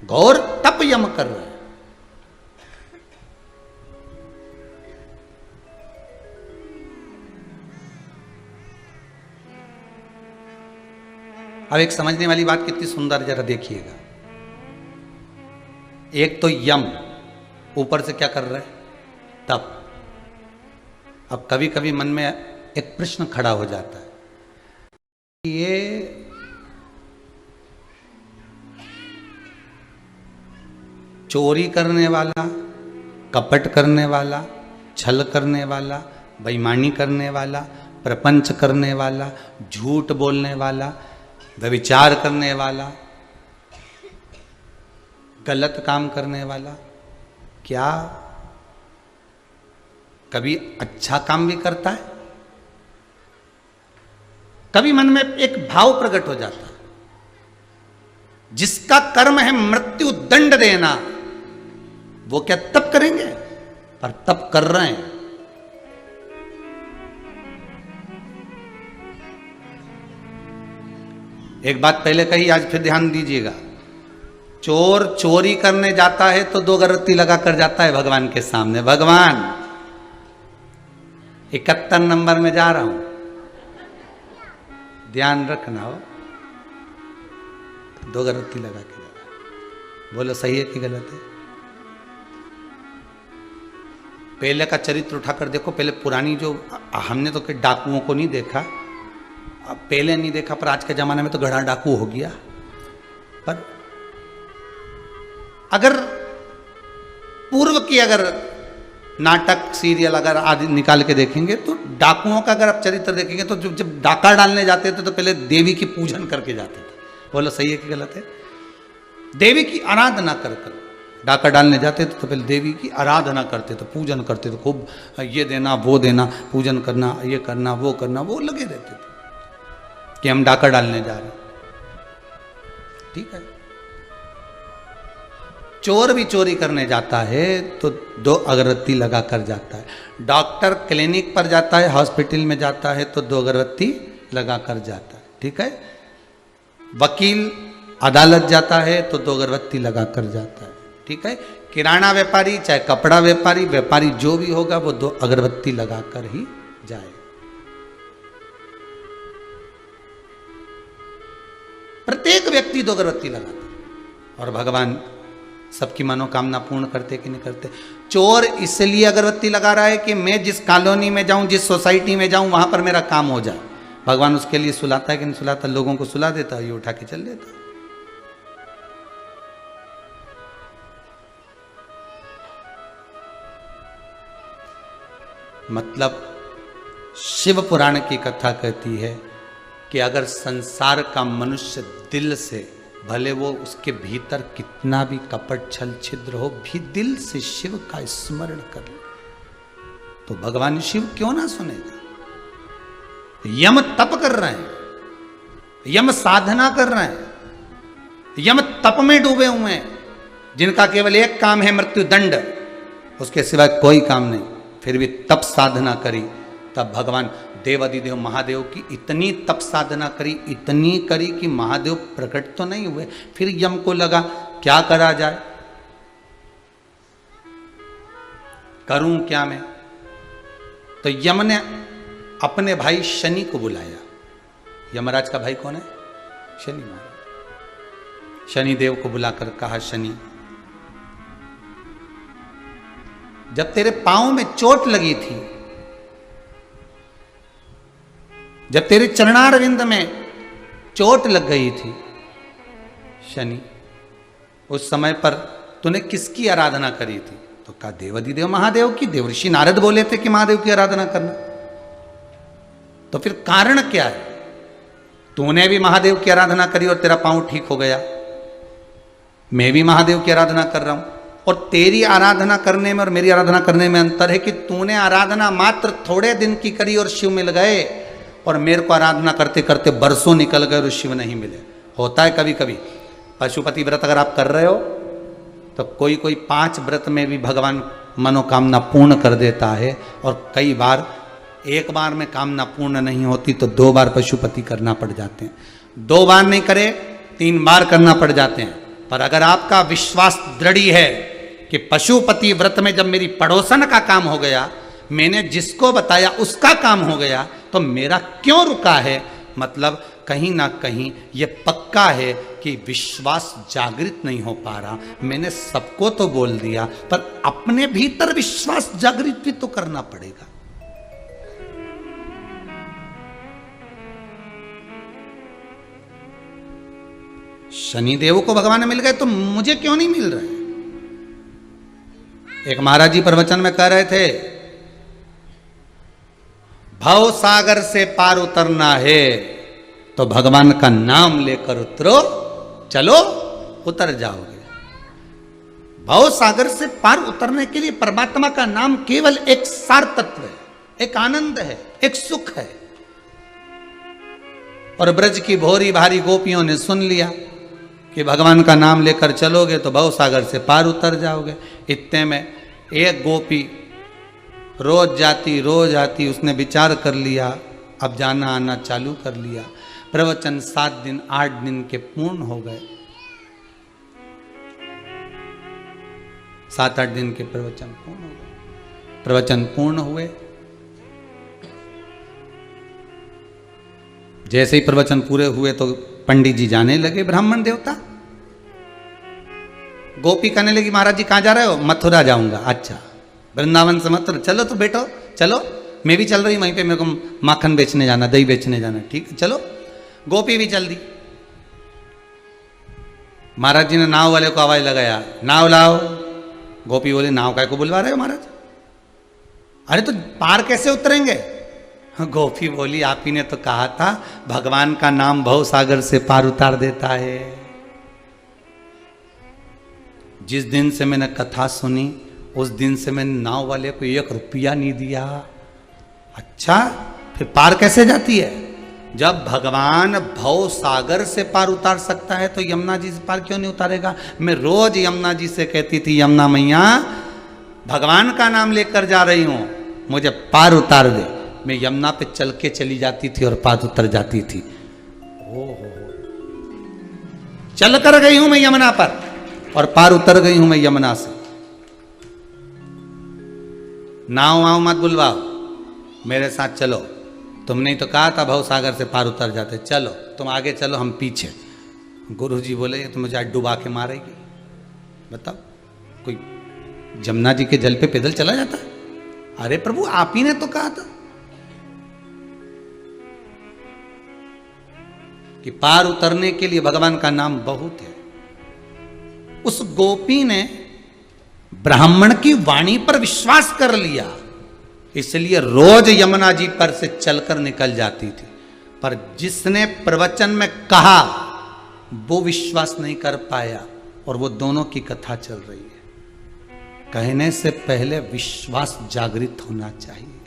घोर तप यम कर रहे हैं। अब एक समझने वाली बात कितनी सुंदर, जरा देखिएगा। एक तो यम ऊपर से क्या कर रहे हैं? तप। अब कभी कभी मन में एक प्रश्न खड़ा हो जाता है, ये चोरी करने वाला, कपट करने वाला, छल करने वाला, बेईमानी करने वाला, प्रपंच करने वाला, झूठ बोलने वाला, व्यभिचार करने वाला, गलत काम करने वाला, क्या कभी अच्छा काम भी करता है? कभी मन में एक भाव प्रकट हो जाता है, जिसका कर्म है मृत्यु दंड देना, वो क्या तप करेंगे? पर तप कर रहे हैं। एक बात पहले कही, आज फिर ध्यान दीजिएगा। चोर चोरी करने जाता है तो 2 अगरबत्ती लगा कर जाता है भगवान के सामने, भगवान 71 नंबर में जा रहा हूं, ध्यान रखना हो। 2 अगरबत्ती लगा के जा, बोलो सही है कि गलत है? पहले का चरित्र उठाकर देखो, पहले पुरानी जो, हमने तो डाकुओं को नहीं देखा, पहले नहीं देखा, पर आज के जमाने में तो घड़ा डाकू हो गया। पर अगर पूर्व की अगर नाटक सीरियल अगर आदि निकाल के देखेंगे तो डाकुओं का अगर आप चरित्र देखेंगे तो जब डाका डालने जाते थे तो पहले देवी की पूजन करके जाते थे। बोलो सही है कि गलत है? देवी की आराधना कर डाका डालने जाते थे तो पहले देवी की आराधना करते थे, पूजन करते थे, खूब ये देना वो देना, पूजन करना, ये करना वो करना, वो लगे रहते थे कि हम डाका डालने जा रहे हैं। ठीक है, चोर भी चोरी करने जाता है तो 2 अगरबत्ती लगा कर जाता है। डॉक्टर क्लिनिक पर जाता है, हॉस्पिटल में जाता है तो 2 अगरबत्ती लगा कर जाता है। ठीक है, वकील अदालत जाता है तो 2 अगरबत्ती लगा कर जाता है। ठीक है, किराना व्यापारी चाहे कपड़ा व्यापारी, व्यापारी जो भी होगा वो 2 अगरबत्ती लगा कर ही जाए। प्रत्येक व्यक्ति 2 अगरबत्ती लगाता है। और भगवान सबकी मनोकामना पूर्ण करते कि नहीं करते। चोर इसलिए अगरबत्ती लगा रहा है कि मैं जिस कॉलोनी में जाऊं, जिस सोसाइटी में जाऊं, वहां पर मेरा काम हो जाए। भगवान उसके लिए सुलाता है कि नहीं सुलाता? लोगों को सुला देता है, ये उठा के चल देता। मतलब शिव पुराण की कथा कहती है कि अगर संसार का मनुष्य दिल से, भले वो उसके भीतर कितना भी कपट छल छिद्र हो, भी दिल से शिव का स्मरण कर ले, तो भगवान शिव क्यों ना सुनेगा। यम तप कर रहे हैं, यम साधना कर रहे हैं, यम तप में डूबे हुए हैं, जिनका केवल एक काम है मृत्यु दंड, उसके सिवाय कोई काम नहीं, फिर भी तप साधना करी। तब भगवान देवादिदेव महादेव की इतनी तप साधना करी, इतनी करी कि महादेव प्रकट तो नहीं हुए। फिर यम को लगा क्या करा जाए, करूं क्या मैं। तो यम ने अपने भाई शनि को बुलाया। यमराज का भाई कौन है? शनि महाराज। शनिदेव को बुलाकर कहा, शनि, जब तेरे पांव में चोट लगी थी, जब तेरे चरणारविंद में चोट लग गई थी शनि, उस समय पर तूने किसकी आराधना करी थी? तो कहा देवादिदेव महादेव की। देवर्षि नारद बोले थे कि महादेव की आराधना करना। तो फिर कारण क्या है? तूने भी महादेव की आराधना करी और तेरा पांव ठीक हो गया, मैं भी महादेव की आराधना कर रहा हूं, और तेरी आराधना करने में और मेरी आराधना करने में अंतर है कि तूने आराधना मात्र थोड़े दिन की करी और शिव मिल गए, और मेरे को आराधना करते करते बरसों निकल गए और शिव नहीं मिले। होता है कभी कभी। पशुपति व्रत अगर आप कर रहे हो तो कोई कोई 5 व्रत में भी भगवान मनोकामना पूर्ण कर देता है, और कई बार एक बार में कामना पूर्ण नहीं होती तो 2 बार पशुपति करना पड़ जाते हैं। 2 बार नहीं करे 3 बार करना पड़ जाते हैं। पर अगर आपका विश्वास दृढ़ है कि पशुपति व्रत में जब मेरी पड़ोसन का काम हो गया, मैंने जिसको बताया उसका काम हो गया, तो मेरा क्यों रुका है? मतलब कहीं ना कहीं ये पक्का है कि विश्वास जागृत नहीं हो पा रहा। मैंने सबको तो बोल दिया, पर अपने भीतर विश्वास जागृत भी तो करना पड़ेगा। शनिदेव को भगवान मिल गए तो मुझे क्यों नहीं मिल रहे? एक महाराज जी प्रवचन में कह रहे थे, भव सागर से पार उतरना है तो भगवान का नाम लेकर उतरो, चलो उतर जाओगे। भव सागर से पार उतरने के लिए परमात्मा का नाम केवल एक सार तत्व है, एक आनंद है, एक सुख है। और ब्रज की भोरी भारी गोपियों ने सुन लिया कि भगवान का नाम लेकर चलोगे तो भव सागर से पार उतर जाओगे। इतने में एक गोपी रोज आती, उसने विचार कर लिया, अब जाना आना चालू कर लिया। प्रवचन 7 दिन 8 दिन के पूर्ण हो गए। 7-8 दिन के प्रवचन पूर्ण हो गए। प्रवचन पूर्ण हुए, जैसे ही प्रवचन पूरे हुए तो पंडित जी जाने लगे, ब्राह्मण देवता। गोपी कहने लगी, महाराज जी कहाँ जा रहे हो? मथुरा जाऊंगा। अच्छा, वृंदावन से मथुरा, चलो तो बेटो चलो, मैं भी चल रही हूँ, वहीं पे मेरे को माखन बेचने जाना, दही बेचने जाना। ठीक है चलो। गोपी भी चल दी। महाराज जी ने नाव वाले को आवाज लगाया, नाव लाओ। गोपी बोले, नाव काय को बुलवा रहे हो महाराज? अरे तो पार कैसे उतरेंगे? गोपी बोली, आप ही ने तो कहा था भगवान का नाम भव सागर से पार उतार देता है। जिस दिन से मैंने कथा सुनी उस दिन से मैंने नाव वाले को 1 रुपया नहीं दिया। अच्छा, फिर पार कैसे जाती है? जब भगवान भव सागर से पार उतार सकता है तो यमुना जी से पार क्यों नहीं उतारेगा? मैं रोज यमुना जी से कहती थी, यमुना मैया भगवान का नाम लेकर जा रही हूं, मुझे पार उतार दे। मैं यमुना पे चल के चली जाती थी और पार उतर जाती थी। चल कर गई हूं मैं यमुना पर और पार उतर गई हूं मैं यमुना से। नाव वाव मत बुलवाओ, मेरे साथ चलो। तुमने तो कहा था भव सागर से पार उतर जाते, चलो तुम आगे चलो हम पीछे। गुरुजी बोले, ये तो मुझे आज डुबा के मारेगी। बताओ, कोई जमुना जी के जल पे पैदल चला जाता है? अरे प्रभु आप ही ने तो कहा था कि पार उतरने के लिए भगवान का नाम बहुत है। उस गोपी ने ब्राह्मण की वाणी पर विश्वास कर लिया, इसलिए रोज यमुना जी पर से चलकर निकल जाती थी। पर जिसने प्रवचन में कहा वो विश्वास नहीं कर पाया, और वो दोनों की कथा चल रही है। कहने से पहले विश्वास जागृत होना चाहिए।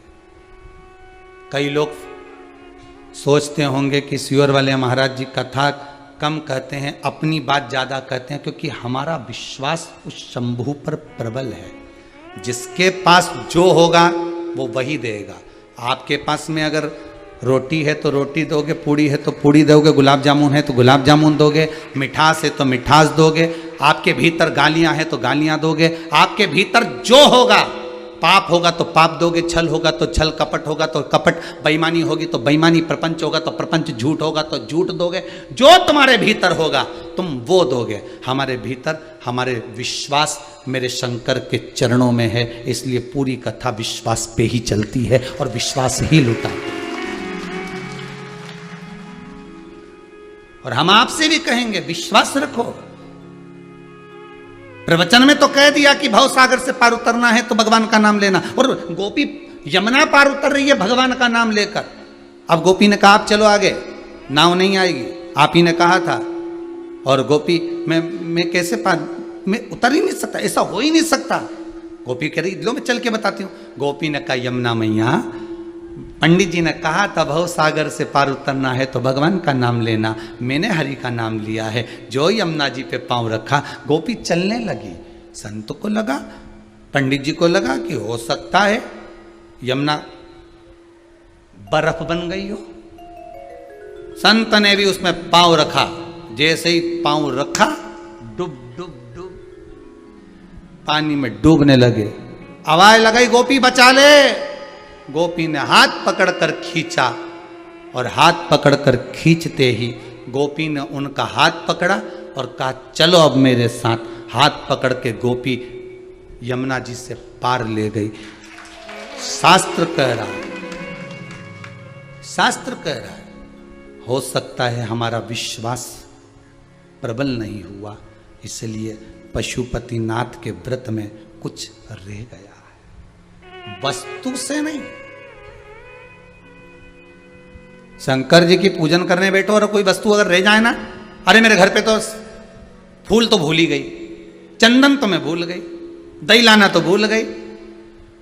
कई लोग सोचते होंगे कि सियोर वाले महाराज जी कथा कम कहते हैं, अपनी बात ज्यादा कहते हैं, क्योंकि हमारा विश्वास उस शंभू पर प्रबल है। जिसके पास जो होगा वो वही देगा। आपके पास में अगर रोटी है तो रोटी दोगे, पूड़ी है तो पूड़ी दोगे, गुलाब जामुन है तो गुलाब जामुन दोगे, मिठास है तो मिठास दोगे, आपके भीतर गालियां हैं तो गालियां दोगे, आपके भीतर जो होगा, पाप होगा तो पाप दोगे, छल होगा तो छल, कपट होगा तो कपट, बेईमानी होगी तो बेईमानी, प्रपंच होगा तो प्रपंच, झूठ होगा तो झूठ दोगे। जो तुम्हारे भीतर होगा तुम वो दोगे। हमारे भीतर हमारे विश्वास मेरे शंकर के चरणों में है, इसलिए पूरी कथा विश्वास पे ही चलती है और विश्वास ही लुटाती है। और हम आपसे भी कहेंगे विश्वास रखो। प्रवचन में तो कह दिया कि भव सागर से पार उतरना है तो भगवान का नाम लेना, और गोपी यमुना पार उतर रही है भगवान का नाम लेकर। अब गोपी ने कहा आप चलो आगे, नाव नहीं आएगी, आप ही ने कहा था। और गोपी मैं कैसे पार, मैं उतर ही नहीं सकता, ऐसा हो ही नहीं सकता। गोपी कह रही लो मैं चल के बताती हूँ। गोपी ने कहा यमुना मैया, पंडित जी ने कहा था भव सागर से पार उतरना है तो भगवान का नाम लेना, मैंने हरि का नाम लिया है। जो यमुना जी पे पांव रखा गोपी चलने लगी। संत को लगा, पंडित जी को लगा कि हो सकता है यमुना बर्फ बन गई हो। संत ने भी उसमें पांव रखा, जैसे ही पांव रखा डूब डूब डूब पानी में डूबने लगे। आवाज लगाई गोपी बचा ले। गोपी ने हाथ पकड़कर खींचा, और हाथ पकड़कर खींचते ही गोपी ने उनका हाथ पकड़ा और कहा चलो अब मेरे साथ। हाथ पकड़ के गोपी यमुना जी से पार ले गई। शास्त्र कह रहा है, शास्त्र कह रहा है, हो सकता है हमारा विश्वास प्रबल नहीं हुआ, इसलिए पशुपतिनाथ के व्रत में कुछ रह गया है, वस्तु से नहीं। शंकर जी की पूजन करने बैठो और कोई वस्तु अगर रह जाए ना, अरे मेरे घर पे तो फूल तो भूल ही गई, चंदन तो मैं भूल गई, दही लाना तो भूल गई।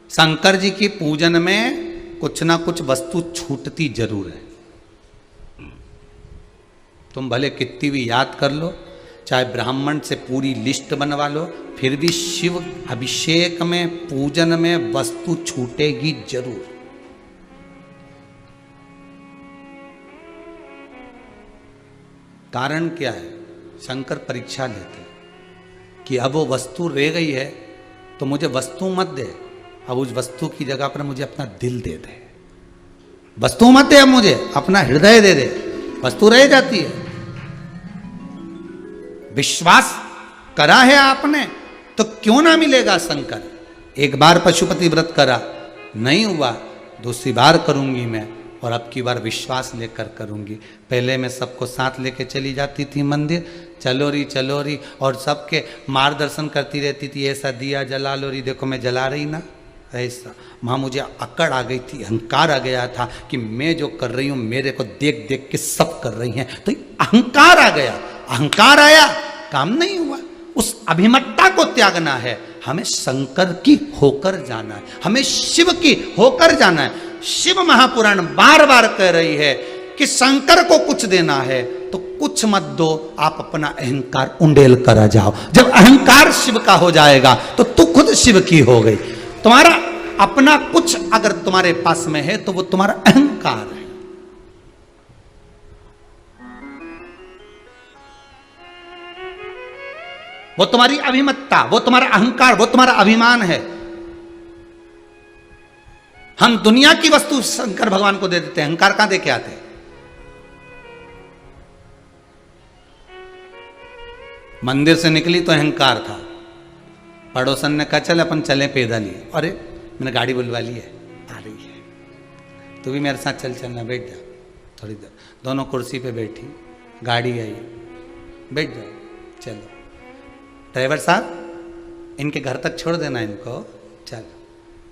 शंकर जी की पूजन में कुछ ना कुछ वस्तु छूटती जरूर है। तुम भले कितनी भी याद कर लो, चाहे ब्राह्मण से पूरी लिस्ट बनवा लो, फिर भी शिव अभिषेक में पूजन में वस्तु छूटेगी जरूर। कारण क्या है? शंकर परीक्षा लेते कि अब वो वस्तु रह गई है तो मुझे वस्तु मत दे, अब उस वस्तु की जगह पर मुझे अपना दिल दे दे। वस्तु मत दे, अब मुझे अपना हृदय दे दे, वस्तु रह जाती है। विश्वास करा है आपने तो क्यों ना मिलेगा शंकर। एक बार पशुपति व्रत करा, नहीं हुआ, दूसरी बार करूंगी मैं, और अब की बार विश्वास लेकर करूंगी। पहले मैं सबको साथ लेके चली जाती थी मंदिर, चलो री, और सबके मार्गदर्शन करती रहती थी, ऐसा दिया जला लो री, देखो मैं जला रही ना, ऐसा। वहाँ मुझे अकड़ आ गई थी, अहंकार आ गया था कि मैं जो कर रही हूँ मेरे को देख देख के सब कर रही हैं, तो अहंकार आ गया। अहंकार आया, काम नहीं हुआ। उस अभिमतता को त्यागना है। हमें शंकर की होकर जाना है, हमें शिव की होकर जाना है। शिव महापुराण बार बार कह रही है कि शंकर को कुछ देना है तो कुछ मत दो, आप अपना अहंकार उंडेल कर जाओ। जब अहंकार शिव का हो जाएगा तो तू खुद शिव की हो गई। तुम्हारा अपना कुछ अगर तुम्हारे पास में है तो वो तुम्हारा अहंकार है। वो तुम्हारी अभिमतता, वो तुम्हारा अहंकार, वो तुम्हारा अभिमान है। हम दुनिया की वस्तु शंकर भगवान को दे देते हैं, अहंकार कहां दे के आते? मंदिर से निकली तो अहंकार था, पड़ोसन ने कहा चल अपन चले पैदल ही। अरे मैंने गाड़ी बुलवा ली है, आ रही है, तू भी मेरे साथ चल, चलना, बैठ जा थोड़ी देर। दोनों कुर्सी पे बैठी, गाड़ी आई, बैठ जाओ, चलो ड्राइवर साहब इनके घर तक छोड़ देना इनको, चल।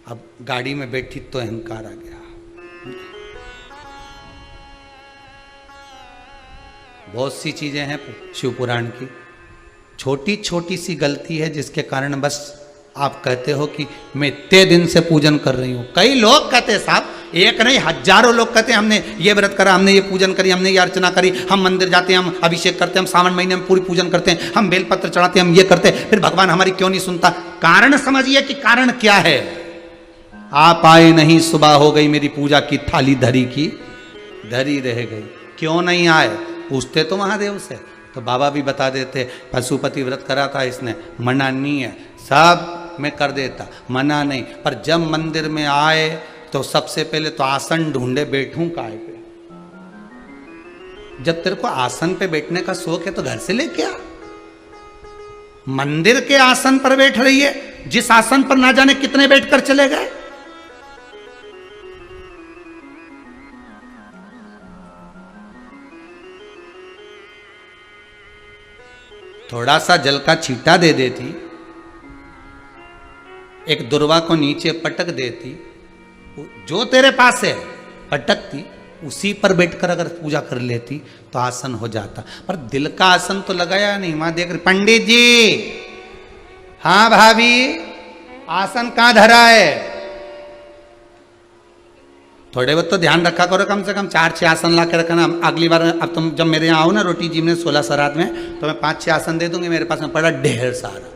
अब गाड़ी में बैठी तो अहंकार आ गया। बहुत सी चीजें हैं शिव पुराण की, छोटी छोटी सी गलती है जिसके कारण बस आप कहते हो कि मैं इतने दिन से पूजन कर रही हूं। कई लोग कहते हैं साहब, एक नहीं हजारों लोग कहते हैं हमने ये व्रत करा, हमने ये पूजन करी, हमने ये अर्चना करी, हम मंदिर जाते हैं, हम अभिषेक करते हैं, हम सावन महीने में पूरी पूजन करते हैं, हम बेलपत्र चढ़ाते हैं, हम ये करते हैं, फिर भगवान हमारी क्यों नहीं सुनता? कारण समझिए कि कारण क्या है। आप आए नहीं, सुबह हो गई, मेरी पूजा की थाली धरी की धरी रह गई। क्यों नहीं आए? पूछते तो महादेव से, तो बाबा भी बता देते पशुपति व्रत करा था इसने, मना नहीं है, सब मैं कर देता, मना नहीं। पर जब मंदिर में आए तो सबसे पहले तो आसन ढूंढे, बैठूं काय पे? जब तेरे को आसन पे बैठने का शौक है तो घर से लेके आ। मंदिर के आसन पर बैठ रही है, जिस आसन पर ना जाने कितने बैठकर चले गए। थोड़ा सा जल का छींटा दे देती, एक दुर्वा को नीचे पटक देती, जो तेरे पास है पटकती, उसी पर बैठकर अगर पूजा कर लेती तो आसन हो जाता। पर दिल का आसन तो लगाया नहीं। वहां देख रही, पंडित जी, हाँ भाभी, आसन कहां धरा है? थोड़े बहुत तो ध्यान रखा करो, कम से कम 4-6 आसन ला के रखना। अगली बार अब तुम जब मेरे यहाँ आओ ना रोटी जी में 16 श्राद्ध में, तो मैं 5-6 आसन दे दूंगी, मेरे पास में पड़ा ढेर सारा।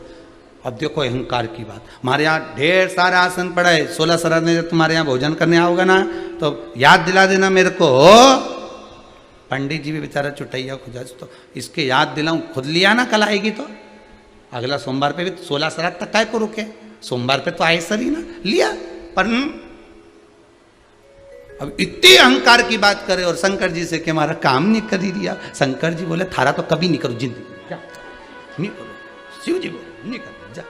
अब देखो अहंकार की बात, हमारे यहाँ ढेर सारा आसन पड़ा है। 16 श्राद्ध में जब तुम्हारे यहाँ भोजन करने आओगे ना तो याद दिला देना मेरे को। पंडित जी भी बेचारा चुटैया खुजा, तो इसके याद दिलाऊं, खुद लिया ना, कल आएगी तो अगला सोमवार पे भी 16 श्राद्ध तक काय को रुके, सोमवार पे तो आए सर ही ना, लिया। पर अब इतनी अहंकार की बात करे और शंकर जी से कि हमारा काम नहीं कर ही दिया। शंकर जी बोले थारा तो कभी नहीं करो जिंदगी, क्या नहीं करो। शिव जी बोले नहीं करो, जा।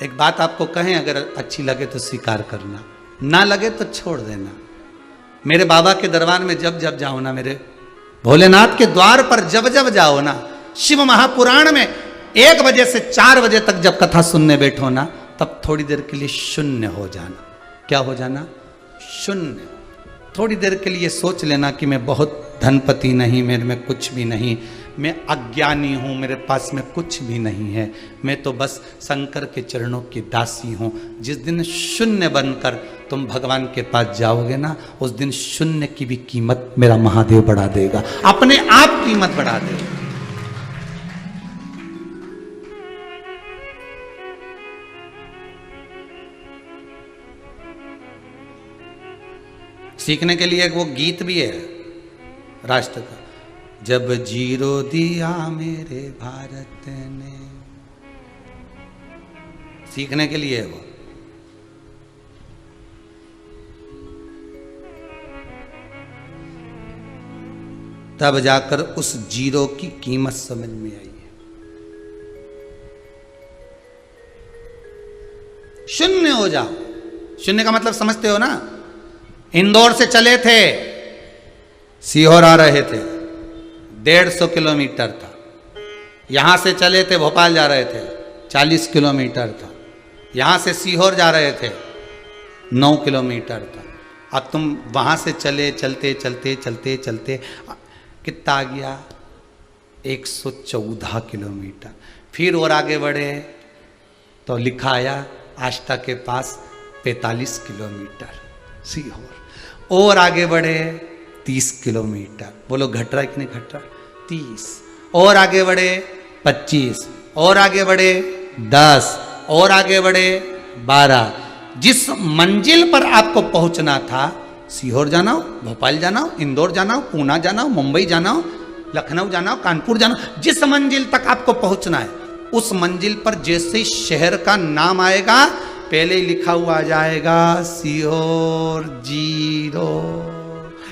एक बात आपको कहें, अगर अच्छी लगे तो स्वीकार करना, ना लगे तो छोड़ देना। मेरे बाबा के दरबार में जब जब जाओ ना, मेरे भोलेनाथ के द्वार पर जब जब जाओ ना, शिव महापुराण में 1 बजे से 4 बजे तक जब कथा सुनने बैठो ना, तब थोड़ी देर के लिए शून्य हो जाना। क्या हो जाना? शून्य। थोड़ी देर के लिए सोच लेना कि मैं बहुत धनपति नहीं, मेरे में कुछ भी नहीं, मैं अज्ञानी हूँ, मेरे पास में कुछ भी नहीं है, मैं तो बस शंकर के चरणों की दासी हूँ। जिस दिन शून्य बनकर तुम भगवान के पास जाओगे ना, उस दिन शून्य की भी कीमत मेरा महादेव बढ़ा देगा, अपने आप कीमत बढ़ा देगा। सीखने के लिए एक वो गीत भी है राष्ट्र का, जब जीरो दिया मेरे भारत ने, सीखने के लिए है वो। तब जाकर उस जीरो की कीमत समझ में आई है। शून्य हो जाओ। शून्य का मतलब समझते हो ना? इंदौर से चले थे, सीहोर आ रहे थे, 150 किलोमीटर था। यहां से चले थे, भोपाल जा रहे थे, 40 किलोमीटर था। यहां से सीहोर जा रहे थे, 9 किलोमीटर था। अब तुम वहां से चले, चलते चलते चलते चलते कितना आ गया? 114 किलोमीटर। फिर और आगे बढ़े तो लिखा आया आष्टा के पास 45 किलोमीटर सीहोर। और आगे बढ़े 30 किलोमीटर। बोलो घट रहा है कि नहीं घट रहा? 30। और आगे बढ़े 25, और आगे बढ़े 10, और आगे बढ़े 12। जिस मंजिल पर आपको पहुंचना था, सीहोर जाना हो, भोपाल जाना हो, इंदौर जाना हो, पूना जाना हो, मुंबई जाना हो, लखनऊ जाना हो, कानपुर जाना हो, जिस मंजिल तक आपको पहुंचना है, उस मंजिल पर जैसे ही शहर का नाम आएगा, पहले ही लिखा हुआ आ जाएगा सीहोर 0,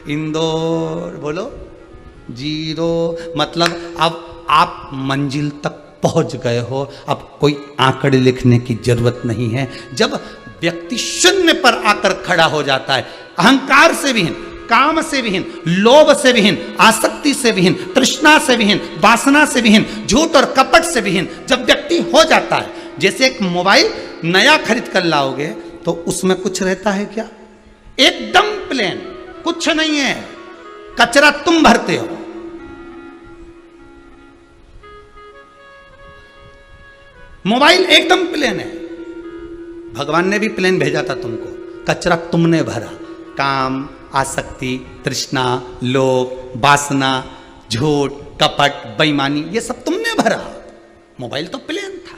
इंदौर बोलो जीरो। मतलब अब आप मंजिल तक पहुंच गए हो, अब कोई आंकड़े लिखने की जरूरत नहीं है। जब व्यक्ति शून्य पर आकर खड़ा हो जाता है, अहंकार से विहीन, काम से विहीन, लोभ से विहीन, आसक्ति से विहीन, तृष्णा से विहीन, वासना से विहीन, झूठ और कपट से विहीन जब व्यक्ति हो जाता है, जैसे एक मोबाइल नया खरीद कर लाओगे तो उसमें कुछ रहता है क्या? एकदम प्लेन, कुछ नहीं है, कचरा तुम भरते हो। मोबाइल एकदम प्लेन है, भगवान ने भी प्लेन भेजा था तुमको, कचरा तुमने भरा। काम, आसक्ति, तृष्णा, लोभ, वासना, झूठ, कपट, बेईमानी, ये सब तुमने भरा। मोबाइल तो प्लेन था।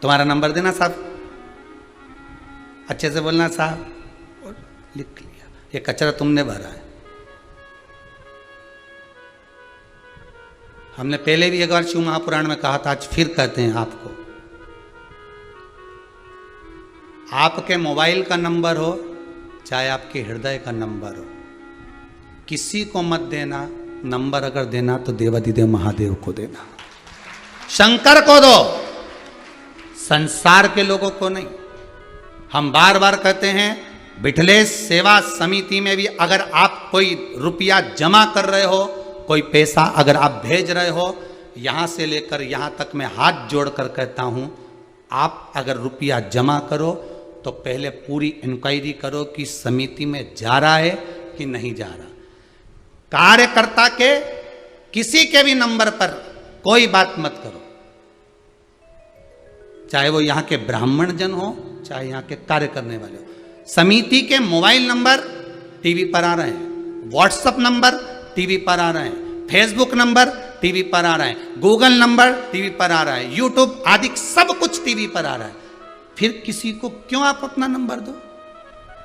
तुम्हारा नंबर देना साहब, अच्छे से बोलना साहब, और लिख लिया, ये कचरा तुमने भरा है। हमने पहले भी एक बार शिव महापुराण में कहा था, आज फिर कहते हैं आपको, आपके मोबाइल का नंबर हो चाहे आपके हृदय का नंबर हो, किसी को मत देना नंबर। अगर देना तो देवाधिदेव महादेव को देना, शंकर को दो, संसार के लोगों को नहीं। हम बार बार कहते हैं, विठलेश सेवा समिति में भी अगर आप कोई रुपया जमा कर रहे हो, कोई पैसा अगर आप भेज रहे हो, यहां से लेकर यहां तक मैं हाथ जोड़कर कहता हूं, आप अगर रुपया जमा करो तो पहले पूरी इंक्वायरी करो कि समिति में जा रहा है कि नहीं जा रहा। कार्यकर्ता के किसी के भी नंबर पर कोई बात मत करो, चाहे वो यहां के ब्राह्मण जन हो चाहे यहां के कार्य करने वाले हो। समिति के मोबाइल नंबर टीवी पर आ रहे हैं, व्हाट्सएप नंबर टीवी पर आ रहे हैं, फेसबुक नंबर टीवी पर आ रहा है, गूगल नंबर टीवी पर आ रहा है, यूट्यूब आदि सब कुछ टीवी पर आ रहा है। फिर किसी को क्यों आप अपना नंबर दो?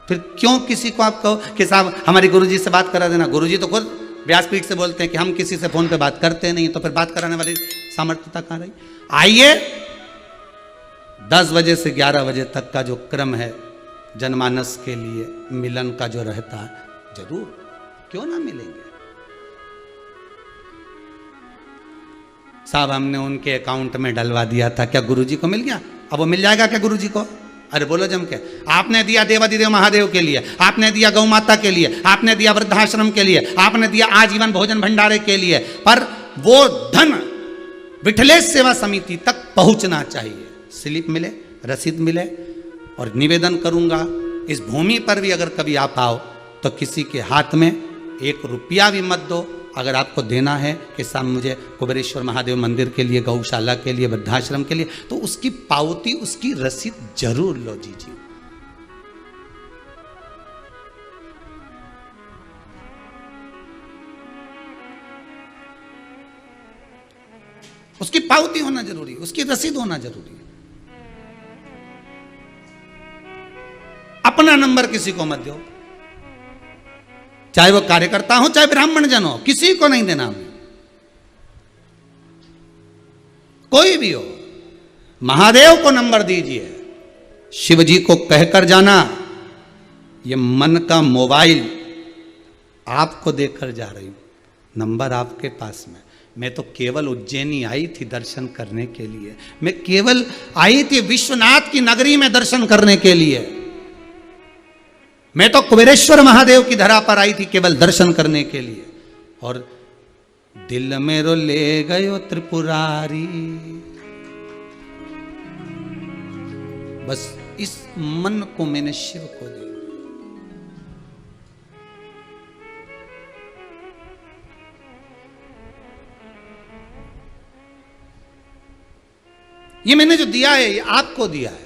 फिर क्यों किसी को आप कहो कि साहब हमारे गुरुजी से बात करा देना? गुरुजी तो खुद व्यासपीठ से बोलते हैं कि हम किसी से फोन पे बात करते नहीं, तो फिर बात कराने वाली सामर्थ्यता कहां रही? आइए, 10 बजे से 11 बजे तक का जो क्रम है जनमानस के लिए मिलन का जो रहता है, जरूर क्यों ना मिलेंगे। साहब हमने उनके अकाउंट में डलवा दिया था, क्या गुरुजी को मिल गया? अब वो मिल जाएगा क्या गुरुजी को? अरे बोलो जम के, आपने दिया देवाधिदेव महादेव के लिए, आपने दिया गौ माता के लिए, आपने दिया वृद्धाश्रम के लिए, आपने दिया आजीवन भोजन भंडारे के लिए, पर वो धन विठलेश सेवा समिति तक पहुंचना चाहिए। स्लिप मिले, रसीद मिले। और निवेदन करूंगा, इस भूमि पर भी अगर कभी आप आओ तो किसी के हाथ में 1 रुपया भी मत दो। अगर आपको देना है कि साहब मुझे कुबेरेश्वर महादेव मंदिर के लिए, गौशाला के लिए, वृद्धाश्रम के लिए, तो उसकी पावती, उसकी रसीद जरूर लो दीजिए। उसकी पावती होना जरूरी है, उसकी रसीद होना जरूरी है। अपना नंबर किसी को मत दो, चाहे वो कार्यकर्ता हो चाहे ब्राह्मण जन हो, किसी को नहीं देना। कोई भी हो, महादेव को नंबर दीजिए। शिव जी को कहकर जाना, ये मन का मोबाइल आपको देकर जा रही हूं, नंबर आपके पास में। मैं तो केवल उज्जैनी आई थी दर्शन करने के लिए, मैं केवल आई थी विश्वनाथ की नगरी में दर्शन करने के लिए। मैं तो कुबेरेश्वर महादेव की धरा पर आई थी केवल दर्शन करने के लिए, और दिल मेरो ले गयो त्रिपुरारी। बस इस मन को मैंने शिव को दिया। ये मैंने जो दिया है, ये आपको दिया है।